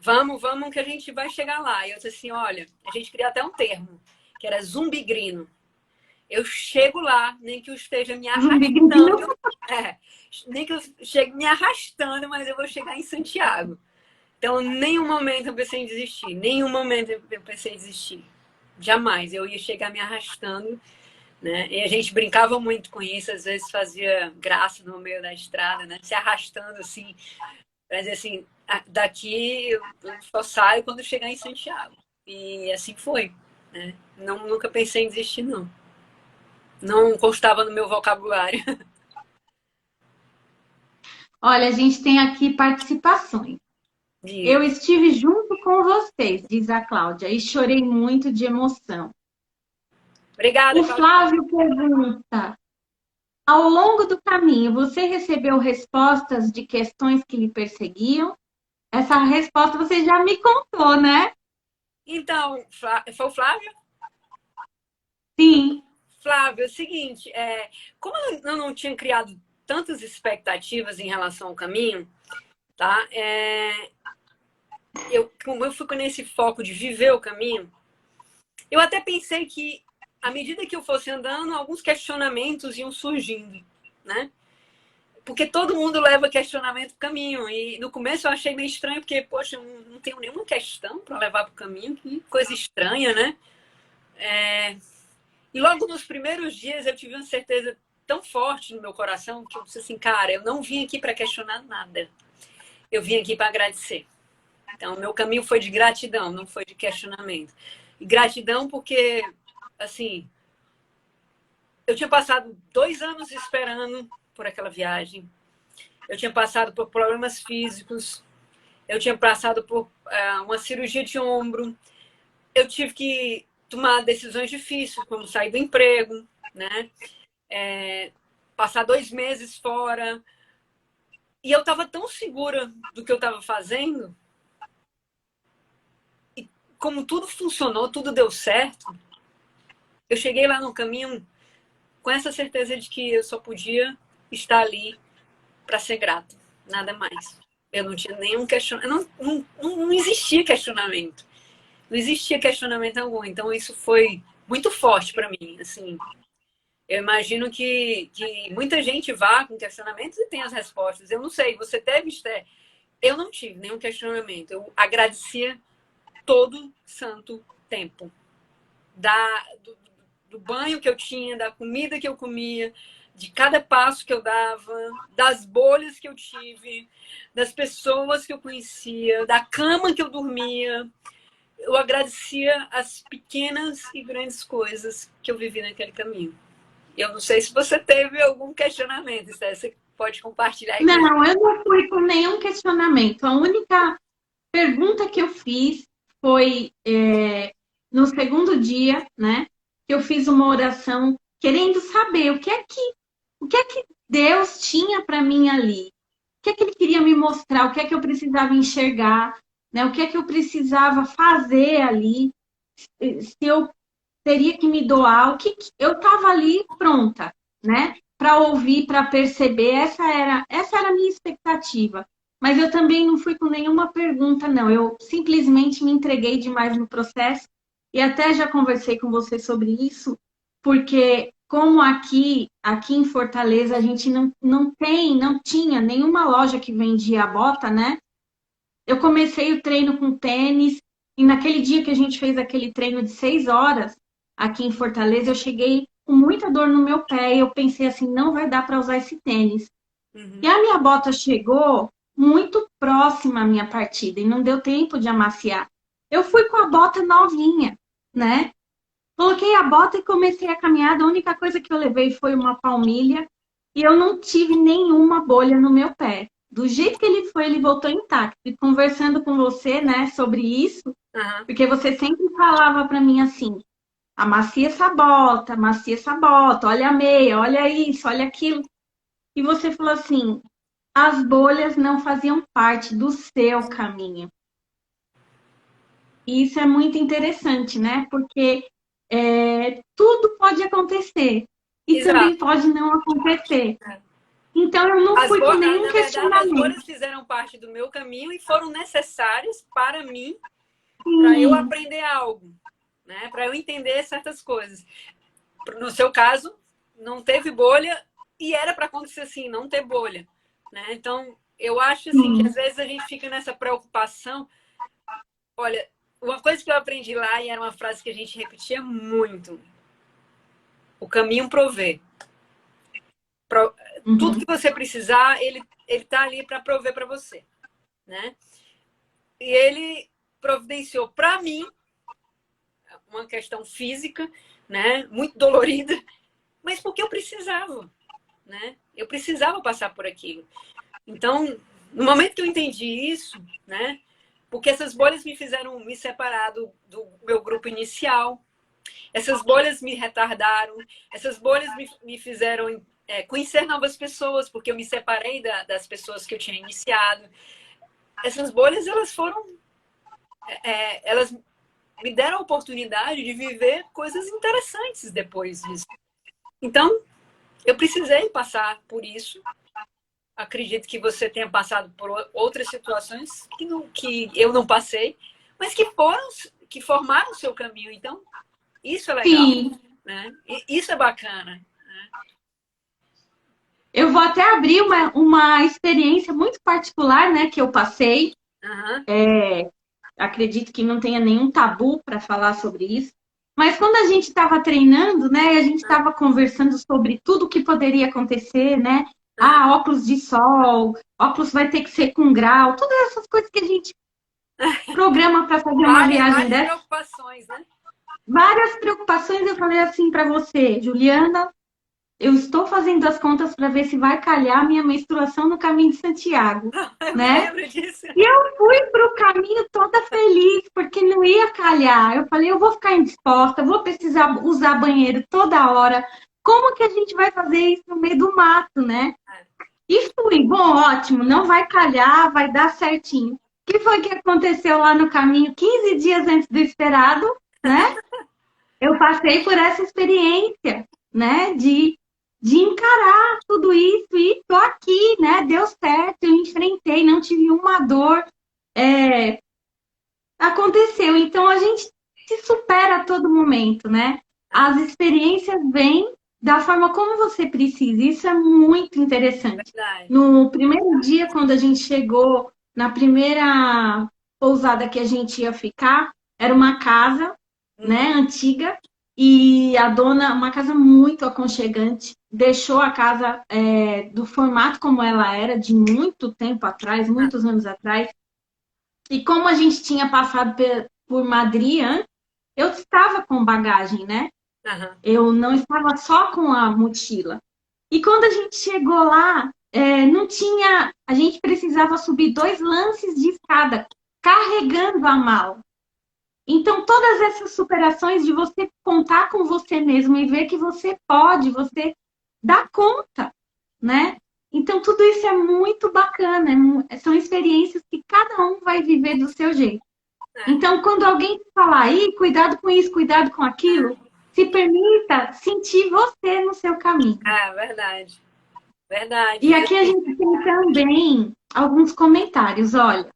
vamos que a gente vai chegar lá. E eu disse assim, olha, a gente criou até um termo, que era zumbigrino. Eu chego lá, nem que eu esteja me arrastando, é, nem que eu chegue me arrastando, mas eu vou chegar em Santiago. Então, em nenhum momento eu pensei em desistir, nenhum momento eu pensei em desistir. Jamais, eu ia chegar me arrastando, né? E a gente brincava muito com isso, às vezes fazia graça no meio da estrada, né? Se arrastando assim, para dizer assim, daqui eu só saio quando chegar em Santiago. E assim foi, né? Não, nunca pensei em desistir, não. Não constava no meu vocabulário. Olha, a gente tem aqui participações. Eu Diga. estive junto com vocês, diz a Cláudia, e chorei muito de emoção. Obrigada, O Cláudia. Flávio pergunta: ao longo do caminho, você recebeu respostas de questões que lhe perseguiam? Essa resposta você já me contou, né? Então, foi o Flávio? Sim. Flávio, é o seguinte, como eu não tinha criado tantas expectativas em relação ao caminho, tá? Como eu fui nesse foco de viver o caminho, eu até pensei que, à medida que eu fosse andando, alguns questionamentos iam surgindo, né? Porque todo mundo leva questionamento pro caminho. E no começo eu achei meio estranho, porque, poxa, eu não tenho nenhuma questão para levar pro caminho, que coisa estranha, né? E logo nos primeiros dias eu tive uma certeza tão forte no meu coração que eu disse assim, cara, eu não vim aqui para questionar nada. Eu vim aqui para agradecer. Então, meu caminho foi de gratidão, não foi de questionamento. E gratidão porque, assim, eu tinha passado 2 anos esperando por aquela viagem. Eu tinha passado por problemas físicos. Eu tinha passado por uma cirurgia de ombro. Eu tive que tomar decisões difíceis, como sair do emprego, né? Passar 2 meses fora. E eu estava tão segura do que eu estava fazendo. E como tudo funcionou, tudo deu certo, eu cheguei lá no caminho com essa certeza de que eu só podia estar ali para ser grato, nada mais. Eu não tinha nenhum questionamento, não existia questionamento. Não existia questionamento algum. Então, isso foi muito forte para mim. Assim, eu imagino que muita gente vá com questionamentos e tem as respostas. Eu não sei, você teve, Esther? Eu não tive nenhum questionamento. Eu agradecia todo santo tempo. Do banho que eu tinha, da comida que eu comia, de cada passo que eu dava, das bolhas que eu tive, das pessoas que eu conhecia, da cama que eu dormia. Eu agradecia as pequenas e grandes coisas que eu vivi naquele caminho. Eu não sei se você teve algum questionamento, Esther, você pode compartilhar aí comigo. Não, eu não fui com nenhum questionamento. A única pergunta que eu fiz foi no segundo dia, né? Que eu fiz uma oração querendo saber o que é que Deus tinha para mim ali, o que é que Ele queria me mostrar, o que é que eu precisava enxergar, né? O que é que eu precisava fazer ali, se eu teria que me doar, eu estava ali pronta, né? Para ouvir, para perceber, essa era a minha expectativa. Mas eu também não fui com nenhuma pergunta, não. Eu simplesmente me entreguei demais no processo e até já conversei com você sobre isso, porque como aqui em Fortaleza a gente não tinha nenhuma loja que vendia bota, né? Eu comecei o treino com tênis e naquele dia que a gente fez aquele treino de 6 horas aqui em Fortaleza, eu cheguei com muita dor no meu pé e eu pensei assim, não vai dar para usar esse tênis. E a minha bota chegou muito próxima à minha partida e não deu tempo de amaciar. Eu fui com a bota novinha, né? Coloquei a bota e comecei a caminhada. A única coisa que eu levei foi uma palmilha e eu não tive nenhuma bolha no meu pé. Do jeito que ele foi, ele voltou intacto. E conversando com você, né, sobre isso, porque você sempre falava para mim assim: amacia essa bota, olha a meia, olha isso, olha aquilo. E você falou assim: as bolhas não faziam parte do seu caminho. E isso é muito interessante, né? Porque tudo pode acontecer e Exato. também pode não acontecer. Então eu não fui com nenhum Na verdade, as questionamento. bolhas fizeram parte do meu caminho e foram necessárias para mim, para Sim, eu aprender algo, né? Para eu entender certas coisas. No seu caso, não teve bolha e era para acontecer assim, não ter bolha, né? Então, eu acho assim que às sim, vezes a gente fica nessa preocupação. Olha, uma coisa que eu aprendi lá e era uma frase que a gente repetia muito: o caminho provê. Tudo uhum, que você precisar, ele tá ali para prover para você, né? E ele providenciou para mim uma questão física, né, muito dolorida, mas porque eu precisava, né? Eu precisava passar por aquilo. Então, no momento que eu entendi isso, né? Porque essas bolhas me fizeram me separar do meu grupo inicial, essas bolhas me retardaram, essas bolhas me fizeram conhecer novas pessoas, porque eu me separei das pessoas que eu tinha iniciado. Essas bolhas, elas foram. Elas me deram a oportunidade de viver coisas interessantes depois disso. Então, eu precisei passar por isso. Acredito que você tenha passado por outras situações que eu não passei, mas que formaram o seu caminho. Então, isso é legal, sim. né? E isso é bacana. Eu vou até abrir uma experiência muito particular, né, que eu passei. Uhum. Acredito que não tenha nenhum tabu para falar sobre isso. Mas quando a gente estava treinando, né, a gente estava conversando sobre tudo que poderia acontecer, né? Uhum. Ah, óculos de sol, óculos vai ter que ser com grau, todas essas coisas que a gente programa para fazer uma viagem Várias dessa. preocupações, né? Várias preocupações, eu falei assim para você, Juliana, eu estou fazendo as contas para ver se vai calhar a minha menstruação no caminho de Santiago, Eu me né? lembro disso. E eu fui para o caminho toda feliz, porque não ia calhar. Eu falei, eu vou ficar indisposta, vou precisar usar banheiro toda hora. Como que a gente vai fazer isso no meio do mato, né? E fui, bom, ótimo, não vai calhar, vai dar certinho. O que foi que aconteceu lá no caminho, 15 dias antes do esperado, né? Eu passei por essa experiência, né? De encarar tudo isso e tô aqui, né? Deu certo, eu enfrentei, não tive uma dor. Aconteceu. Então a gente se supera a todo momento, né? As experiências vêm da forma como você precisa. Isso é muito interessante. Verdade. No primeiro dia, quando a gente chegou na primeira pousada que a gente ia ficar, era uma casa, Uhum. né, antiga, e a dona, uma casa muito aconchegante, deixou a casa do formato como ela era, de muito tempo atrás, muitos anos atrás. E como a gente tinha passado por Madrid antes, eu estava com bagagem, né? Uhum. Eu não estava só com a mochila. E quando a gente chegou lá, não tinha. A gente precisava subir 2 lances de escada, carregando a mala. Então, todas essas superações de você contar com você mesmo e ver que você pode, você dá conta, né? Então, tudo isso é muito bacana, são experiências que cada um vai viver do seu jeito. É. Então, quando alguém falar aí, cuidado com isso, cuidado com aquilo, se permita sentir você no seu caminho. Verdade. Verdade. E aqui a gente tem também alguns comentários. Olha,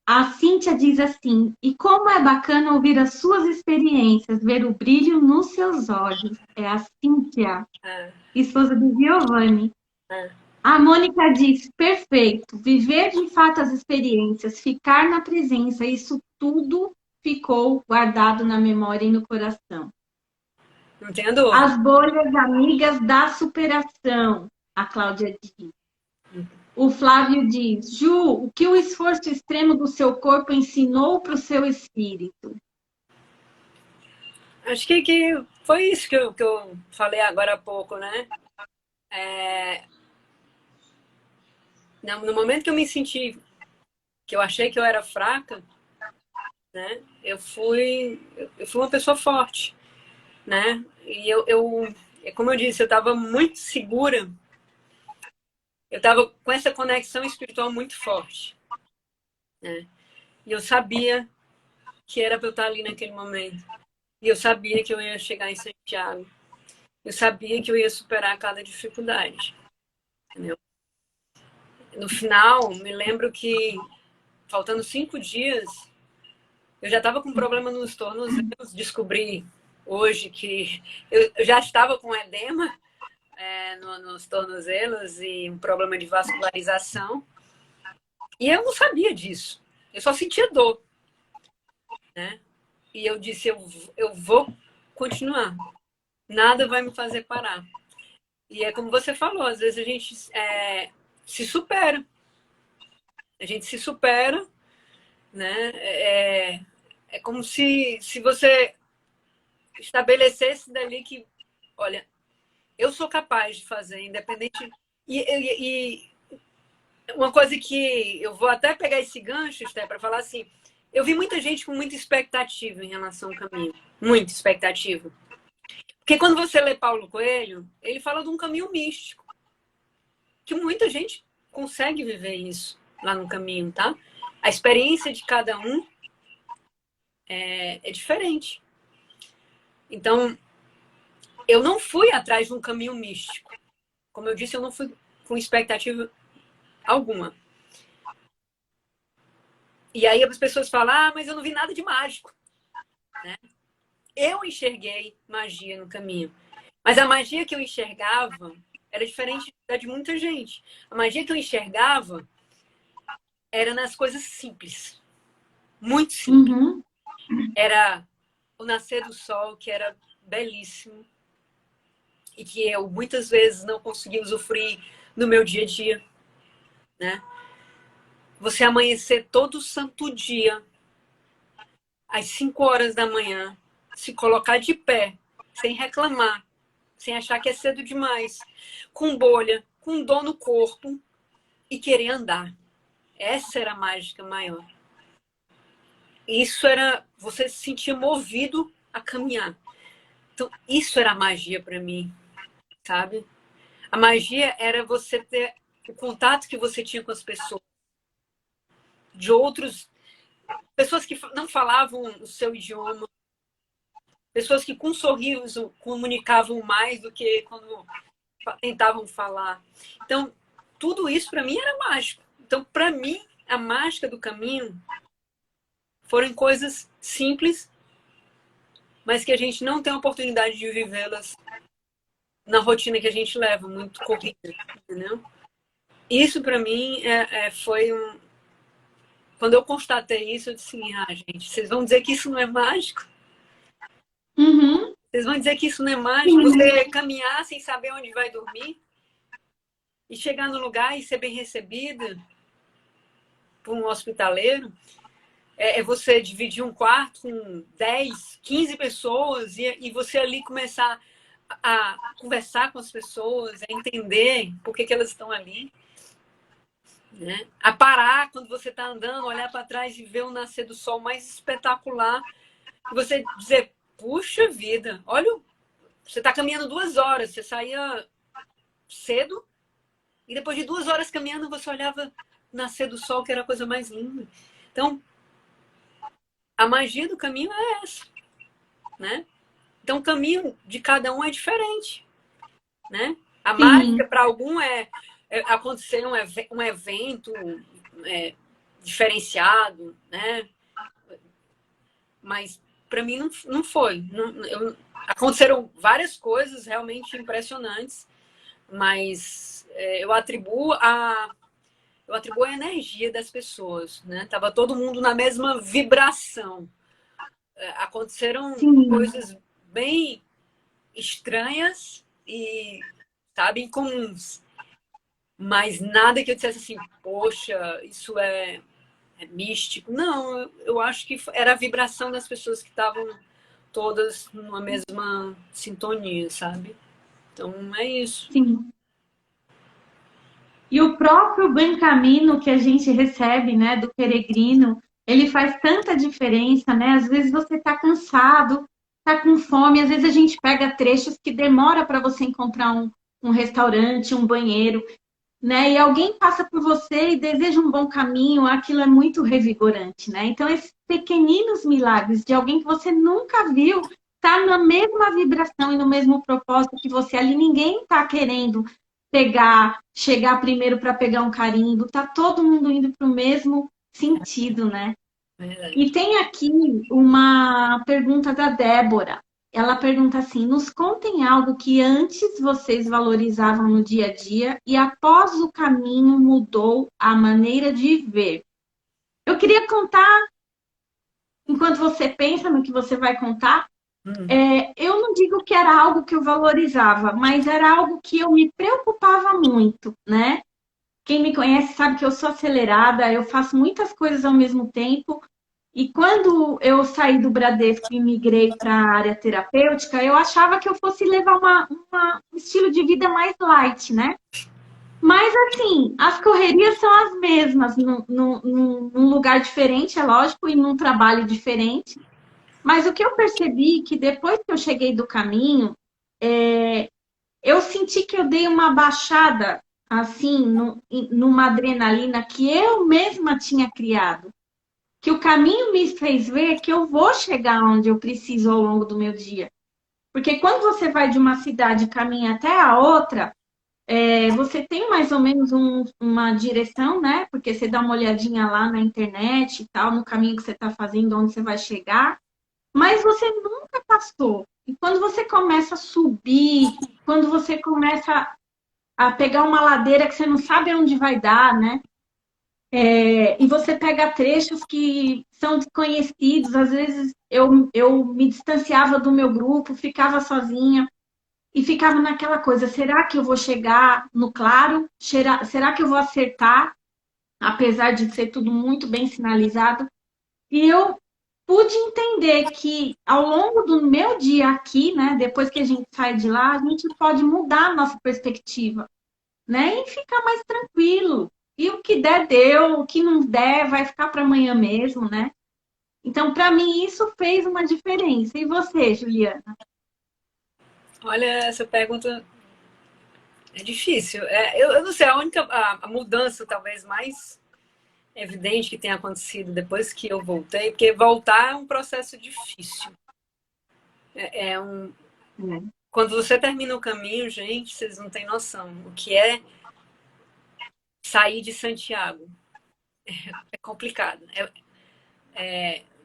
a Cíntia diz assim: e como é bacana ouvir as suas experiências, ver o brilho nos seus olhos. É a Cíntia, É, esposa do Giovanni. é. A Mônica diz: perfeito, viver de fato as experiências, ficar na presença, isso tudo ficou guardado na memória e no coração. Não tenho dúvida. As bolhas amigas da superação, a Cláudia diz. O Flávio diz: Ju, o que o esforço extremo do seu corpo ensinou para o seu espírito? Acho que foi isso que eu falei agora há pouco, né? No momento que eu me senti, que eu achei que eu era fraca, né? Eu fui uma pessoa forte, né? E como eu disse, eu estava muito segura. Eu estava com essa conexão espiritual muito forte, né? E eu sabia que era para eu estar ali naquele momento. E eu sabia que eu ia chegar em Santiago. Eu sabia que eu ia superar cada dificuldade. entendeu? No final, me lembro que, faltando 5 dias, eu já estava com problema nos tornozelos. Descobri hoje que eu já estava com edema nos tornozelos e um problema de vascularização. E eu não sabia disso. Eu só sentia dor, né? E eu disse, eu vou continuar. Nada vai me fazer parar. E é como você falou, às vezes a gente se supera. A gente se supera, né? É como se você estabelecesse dali que, olha, eu sou capaz de fazer, independente... E uma coisa que eu vou até pegar esse gancho, Esté, para falar assim, eu vi muita gente com muita expectativa em relação ao caminho. Muita expectativa. Porque quando você lê Paulo Coelho, ele fala de um caminho místico. Que muita gente consegue viver isso lá no caminho, tá? A experiência de cada um é diferente. Então, eu não fui atrás de um caminho místico. Como eu disse, eu não fui com expectativa alguma. E aí as pessoas falam, mas eu não vi nada de mágico. Né? Eu enxerguei magia no caminho. Mas a magia que eu enxergava era diferente da de muita gente. A magia que eu enxergava era nas coisas simples. Muito simples. Uhum. Era o nascer do sol, que era belíssimo. E que eu muitas vezes não conseguia usufruir no meu dia a dia. Né? Você amanhecer todo santo dia, às 5 horas da manhã, se colocar de pé, sem reclamar, sem achar que é cedo demais, com bolha, com dor no corpo e querer andar. Essa era a mágica maior. Isso era você se sentir movido a caminhar. Então, isso era a magia para mim, sabe? A magia era você ter o contato que você tinha com as pessoas. De outros... Pessoas que não falavam o seu idioma. Pessoas que com sorriso comunicavam mais do que quando tentavam falar. Então, tudo isso para mim era mágico. Então, para mim, a mágica do caminho foram coisas simples, mas que a gente não tem a oportunidade de vivê-las na rotina que a gente leva, muito corrida, entendeu? Isso para mim foi um... Quando eu constatei isso, eu disse assim, gente, vocês vão dizer que isso não é mágico? Uhum. Vocês vão dizer que isso não é mágico? Você caminhar sem saber onde vai dormir e chegar no lugar e ser bem recebida por um hospitaleiro? É você dividir um quarto com 10, 15 pessoas e você ali começar a conversar com as pessoas, a entender por que elas estão ali. Né? A parar quando você está andando, olhar para trás e ver o nascer do sol mais espetacular. E você dizer, puxa vida, olha, você está caminhando 2 horas, você saía cedo e depois de 2 horas caminhando você olhava o nascer do sol, que era a coisa mais linda. Então, a magia do caminho é essa, né? Então, o caminho de cada um é diferente, né? A mágica para algum é acontecer um evento diferenciado, né? Mas para mim não foi. Aconteceram várias coisas realmente impressionantes, mas eu atribuo a energia das pessoas, né? Tava todo mundo na mesma vibração. Aconteceram coisas bem estranhas e, sabe, incomuns. Mas nada que eu dissesse assim, poxa, isso é místico. Não, eu acho que era a vibração das pessoas que estavam todas numa mesma sintonia, sabe? Então, é isso. Sim. E o próprio bem caminho que a gente recebe, né, do peregrino, ele faz tanta diferença, né? Às vezes você está cansado, está com fome, às vezes a gente pega trechos que demora para você encontrar um restaurante, um banheiro, né? E alguém passa por você e deseja um bom caminho, aquilo é muito revigorante, né? Então, esses pequeninos milagres de alguém que você nunca viu, tá na mesma vibração e no mesmo propósito que você ali, ninguém está querendo chegar primeiro para pegar um carimbo, tá todo mundo indo para o mesmo sentido, né? Verdade. E tem aqui uma pergunta da Débora. Ela pergunta assim: nos contem algo que antes vocês valorizavam no dia a dia e após o caminho mudou a maneira de ver. Eu queria contar, enquanto você pensa no que você vai contar, eu não digo que era algo que eu valorizava, mas era algo que eu me preocupava muito, né? Quem me conhece sabe que eu sou acelerada, eu faço muitas coisas ao mesmo tempo. E quando eu saí do Bradesco e migrei para a área terapêutica, eu achava que eu fosse levar um estilo de vida mais light, né? Mas, assim, as correrias são as mesmas, num lugar diferente, é lógico, e num trabalho diferente. Mas o que eu percebi que depois que eu cheguei do caminho, eu senti que eu dei uma baixada, assim, numa adrenalina que eu mesma tinha criado. Que o caminho me fez ver que eu vou chegar onde eu preciso ao longo do meu dia. Porque quando você vai de uma cidade e caminha até a outra, você tem mais ou menos uma direção, né? Porque você dá uma olhadinha lá na internet e tal, no caminho que você está fazendo, onde você vai chegar, mas você nunca passou. E quando você começa a subir, quando você começa a pegar uma ladeira que você não sabe onde vai dar, né? E você pega trechos que são desconhecidos, às vezes eu me distanciava do meu grupo, ficava sozinha e ficava naquela coisa: será que eu vou chegar no claro? Será que eu vou acertar? Apesar de ser tudo muito bem sinalizado. E eu pude entender que ao longo do meu dia aqui, né, depois que a gente sai de lá, a gente pode mudar a nossa perspectiva, né, e ficar mais tranquilo. E o que der, deu, o que não der, vai ficar para amanhã mesmo, né? Então, para mim, isso fez uma diferença. E você, Juliana? Olha, essa pergunta é difícil. Eu não sei, a mudança talvez mais evidente que tenha acontecido depois que eu voltei, porque voltar é um processo difícil. É um, quando você termina o caminho, gente, vocês não têm noção o que é sair de Santiago. É complicado.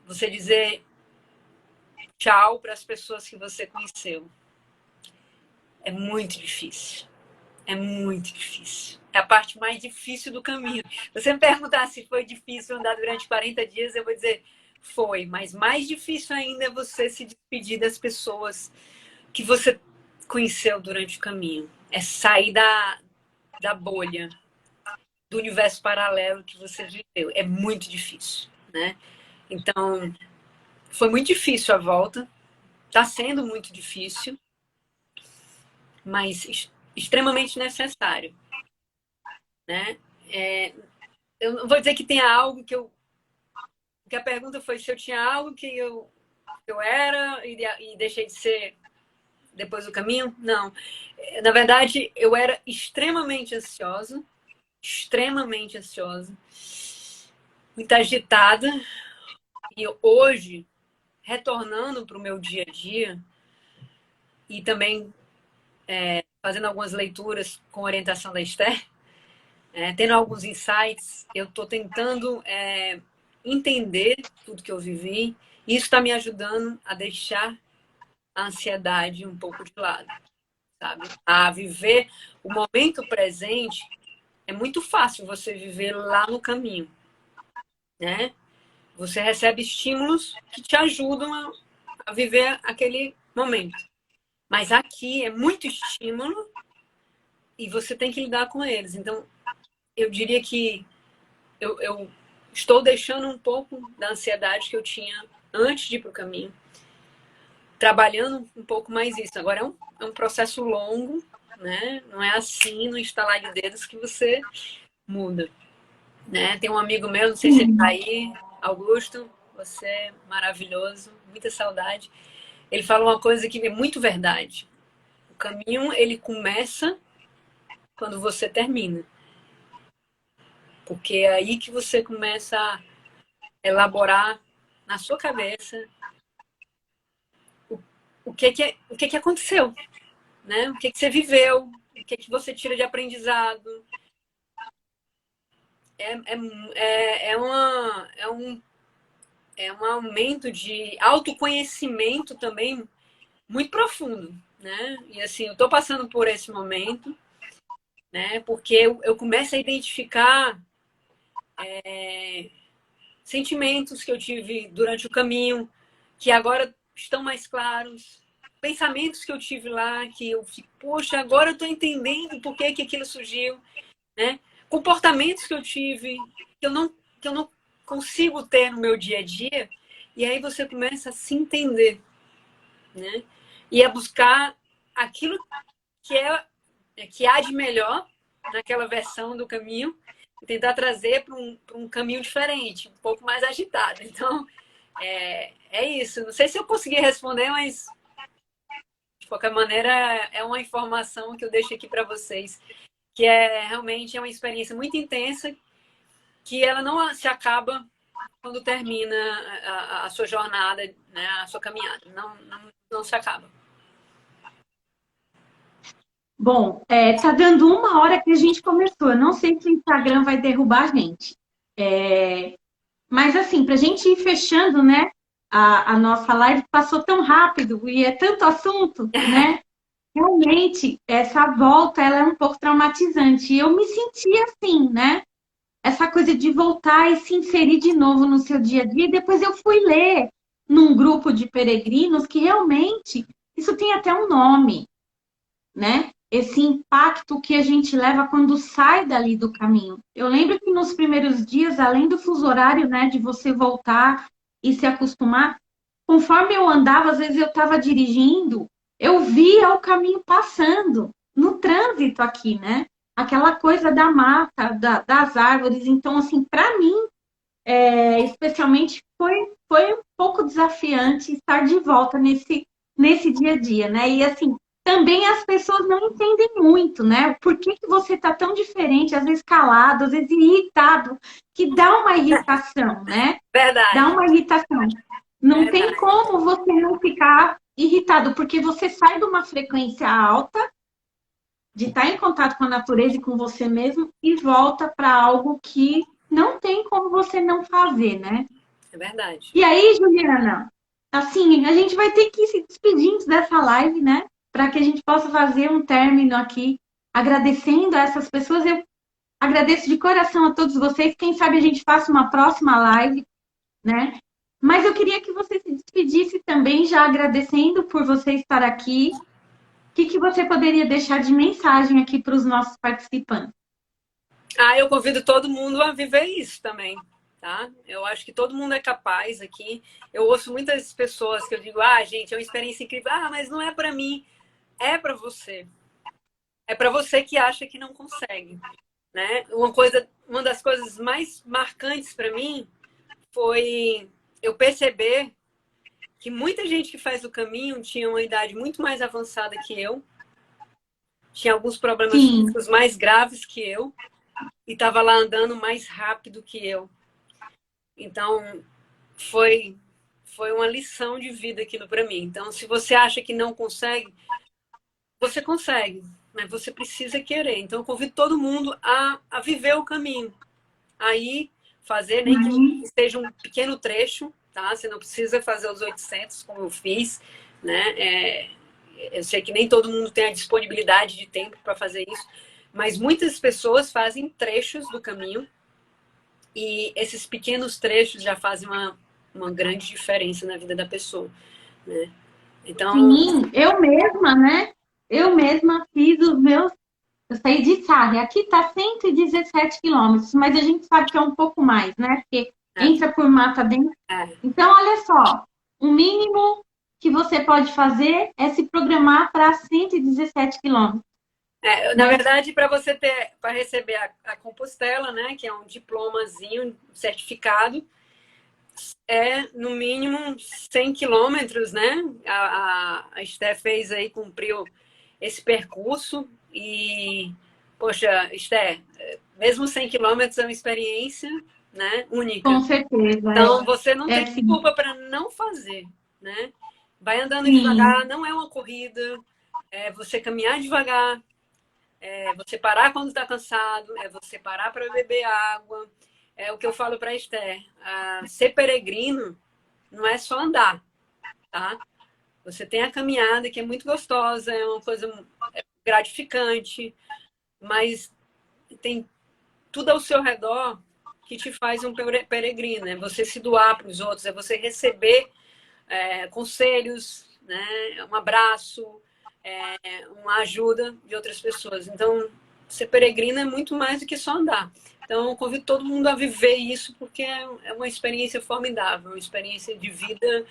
Você dizer tchau para as pessoas que você conheceu. É muito difícil. É muito difícil. É a parte mais difícil do caminho. Se você me perguntar se foi difícil andar durante 40 dias, eu vou dizer foi. Mas mais difícil ainda é você se despedir das pessoas que você conheceu durante o caminho. É sair da bolha, do universo paralelo que você viveu. É muito difícil, né? Então, foi muito difícil a volta. Está sendo muito difícil, mas extremamente necessário, né? Eu não vou dizer que tenha algo que a pergunta foi se eu tinha algo que eu era e deixei de ser depois do caminho. Não. Na verdade, eu era extremamente ansiosa, muito agitada. E hoje, retornando para o meu dia a dia e também fazendo algumas leituras com orientação da Esther, tendo alguns insights, eu estou tentando entender tudo que eu vivi. E isso está me ajudando a deixar a ansiedade um pouco de lado, sabe? A viver o momento presente. É muito fácil você viver lá no caminho, né? Você recebe estímulos que te ajudam a viver aquele momento. Mas aqui é muito estímulo e você tem que lidar com eles. Então, eu diria que eu estou deixando um pouco da ansiedade que eu tinha antes de ir para o caminho, trabalhando um pouco mais isso. Agora é um processo longo, né? Não é assim, no estalar de dedos, que você muda, né? Tem um amigo meu, não sei se ele está aí, Augusto, você é maravilhoso, muita saudade. Ele fala uma coisa que é muito verdade. O caminho, ele começa quando você termina. Porque é aí que você começa a elaborar na sua cabeça o que aconteceu, né? O que você viveu, que você tira de aprendizado. É um aumento de autoconhecimento também muito profundo, né? E assim, eu estou passando por esse momento, né? Porque eu começo a identificar sentimentos que eu tive durante o caminho, que agora estão mais claros, pensamentos que eu tive lá, que eu fico, poxa, agora eu estou entendendo por que aquilo surgiu, né? Comportamentos que eu tive, que eu não consigo ter no meu dia a dia, e aí você começa a se entender, né? E a buscar aquilo que há de melhor naquela versão do caminho e tentar trazer para um caminho diferente, um pouco mais agitado. Então, é isso. Não sei se eu consegui responder, mas de qualquer maneira é uma informação que eu deixo aqui para vocês, que realmente é uma experiência muito intensa, que ela não se acaba quando termina a sua jornada, né, a sua caminhada. Não se acaba. Bom, tá dando 1 hora que a gente começou. Eu não sei se o Instagram vai derrubar a gente. Mas assim, para a gente ir fechando, né? A nossa live passou tão rápido e é tanto assunto, né? Realmente, essa volta ela é um pouco traumatizante. E eu me senti assim, né? Essa coisa de voltar e se inserir de novo no seu dia a dia. E depois eu fui ler num grupo de peregrinos que realmente isso tem até um nome, né? Esse impacto que a gente leva quando sai dali do caminho. Eu lembro que nos primeiros dias, além do fuso horário, né, de você voltar e se acostumar, conforme eu andava, às vezes eu estava dirigindo, eu via o caminho passando no trânsito aqui, né? Aquela coisa da mata, das árvores. Então, assim, para mim, especialmente, foi um pouco desafiante estar de volta nesse dia a dia, né? E, assim, também as pessoas não entendem muito, né? Por que você está tão diferente, às vezes calado, às vezes irritado, que dá uma irritação, né? Verdade. Dá uma irritação. Não tem como você não ficar irritado, porque você sai de uma frequência alta, de estar em contato com a natureza e com você mesmo, e volta para algo que não tem como você não fazer, né? É verdade. E aí, Juliana, assim, a gente vai ter que ir se despedindo dessa live, né? Para que a gente possa fazer um término aqui, agradecendo a essas pessoas. Eu agradeço de coração a todos vocês. Quem sabe a gente faça uma próxima live, né? Mas eu queria que você se despedisse também, já agradecendo por você estar aqui. O que você poderia deixar de mensagem aqui para os nossos participantes? Eu convido todo mundo a viver isso também, tá? Eu acho que todo mundo é capaz aqui. Eu ouço muitas pessoas que eu digo, gente, é uma experiência incrível. Mas não é para mim. É para você. É para você que acha que não consegue, né? Uma das coisas mais marcantes para mim foi eu perceber que muita gente que faz o caminho tinha uma idade muito mais avançada que eu, tinha alguns problemas físicos mais graves que eu, e estava lá andando mais rápido que eu. Então, foi uma lição de vida aquilo para mim. Então, se você acha que não consegue, você consegue, mas você precisa querer. Então, eu convido todo mundo a viver o caminho. Aí, fazer, nem que seja um pequeno trecho, tá? Você não precisa fazer os 800, como eu fiz, né? Eu sei que nem todo mundo tem a disponibilidade de tempo para fazer isso, mas muitas pessoas fazem trechos do caminho e esses pequenos trechos já fazem uma grande diferença na vida da pessoa, né? Então... Sim, eu mesma, né? Eu mesma fiz os meus... Eu saí de Sarre. Aqui está 117 quilômetros, mas a gente sabe que é um pouco mais, né? Porque entra por mata dentro. Então, olha só. O mínimo que você pode fazer é se programar para 117 quilômetros. Na verdade, para receber a Compostela, né? Que é um diplomazinho, um certificado, no mínimo 100 quilômetros, né? A Esté fez aí, cumpriu esse percurso e, poxa, Esté, mesmo 100 quilômetros é uma experiência, né, única. Com certeza. Então, você não tem desculpa para não fazer, né? Vai andando devagar, não é uma corrida, é você caminhar devagar, é você parar quando está cansado, é você parar para beber água. É o que eu falo para a Esther. Ser peregrino não é só andar, tá? Você tem a caminhada, que é muito gostosa, é uma coisa gratificante, mas tem tudo ao seu redor que te faz um peregrino. É você se doar para os outros, é você receber conselhos, né? Um abraço, uma ajuda de outras pessoas. Então, ser peregrino é muito mais do que só andar. Então, eu convido todo mundo a viver isso, porque é uma experiência formidável, uma experiência de vida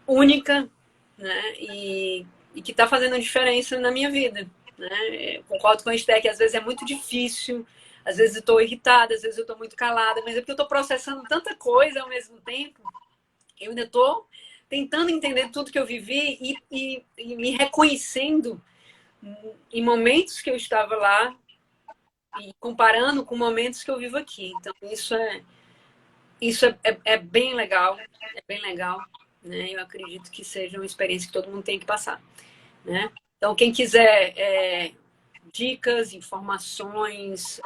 única, né? E que está fazendo a diferença na minha vida. Né? Eu concordo com a Esther que às vezes é muito difícil, às vezes eu estou irritada, às vezes eu estou muito calada, mas é porque eu estou processando tanta coisa ao mesmo tempo. Eu ainda estou tentando entender tudo que eu vivi e me reconhecendo em momentos que eu estava lá e comparando com momentos que eu vivo aqui. Então, isso é bem legal, né? Eu acredito que seja uma experiência que todo mundo tem que passar, né? Então, quem quiser dicas, informações,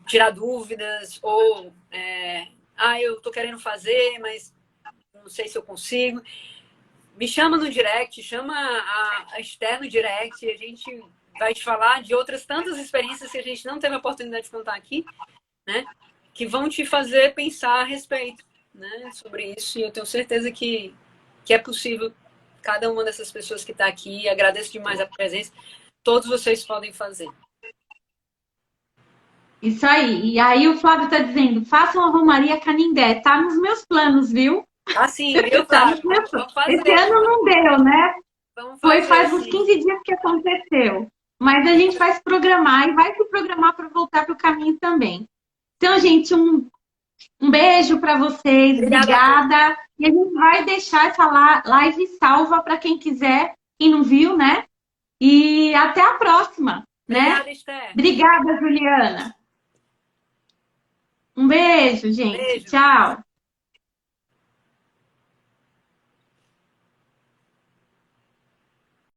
tirar dúvidas, ou eu estou querendo fazer, mas não sei se eu consigo, me chama no direct, chama a Esther no direct, a gente vai te falar de outras tantas experiências que a gente não teve a oportunidade de contar aqui, né? Que vão te fazer pensar a respeito, né, sobre isso. E eu tenho certeza que é possível. Cada uma dessas pessoas que está aqui, agradeço demais a presença, todos vocês podem fazer. Isso aí. E aí o Flávio está dizendo, façam a Romaria Canindé. Tá nos meus planos, viu? Assim, viu, Tá Flávio? nos meus planos. Vamos fazer. Esse ano não deu, né? Vamos Foi fazer, faz uns sim. 15 dias que aconteceu. Mas a gente vai se programar e vai se programar para voltar para o caminho também. Então, gente, um beijo para vocês. Obrigada. E a gente vai deixar essa live salva para quem quiser, quem não viu, né? E até a próxima, né? Obrigada, Esther. Obrigada, Juliana. Um beijo, gente. Beijo. Tchau.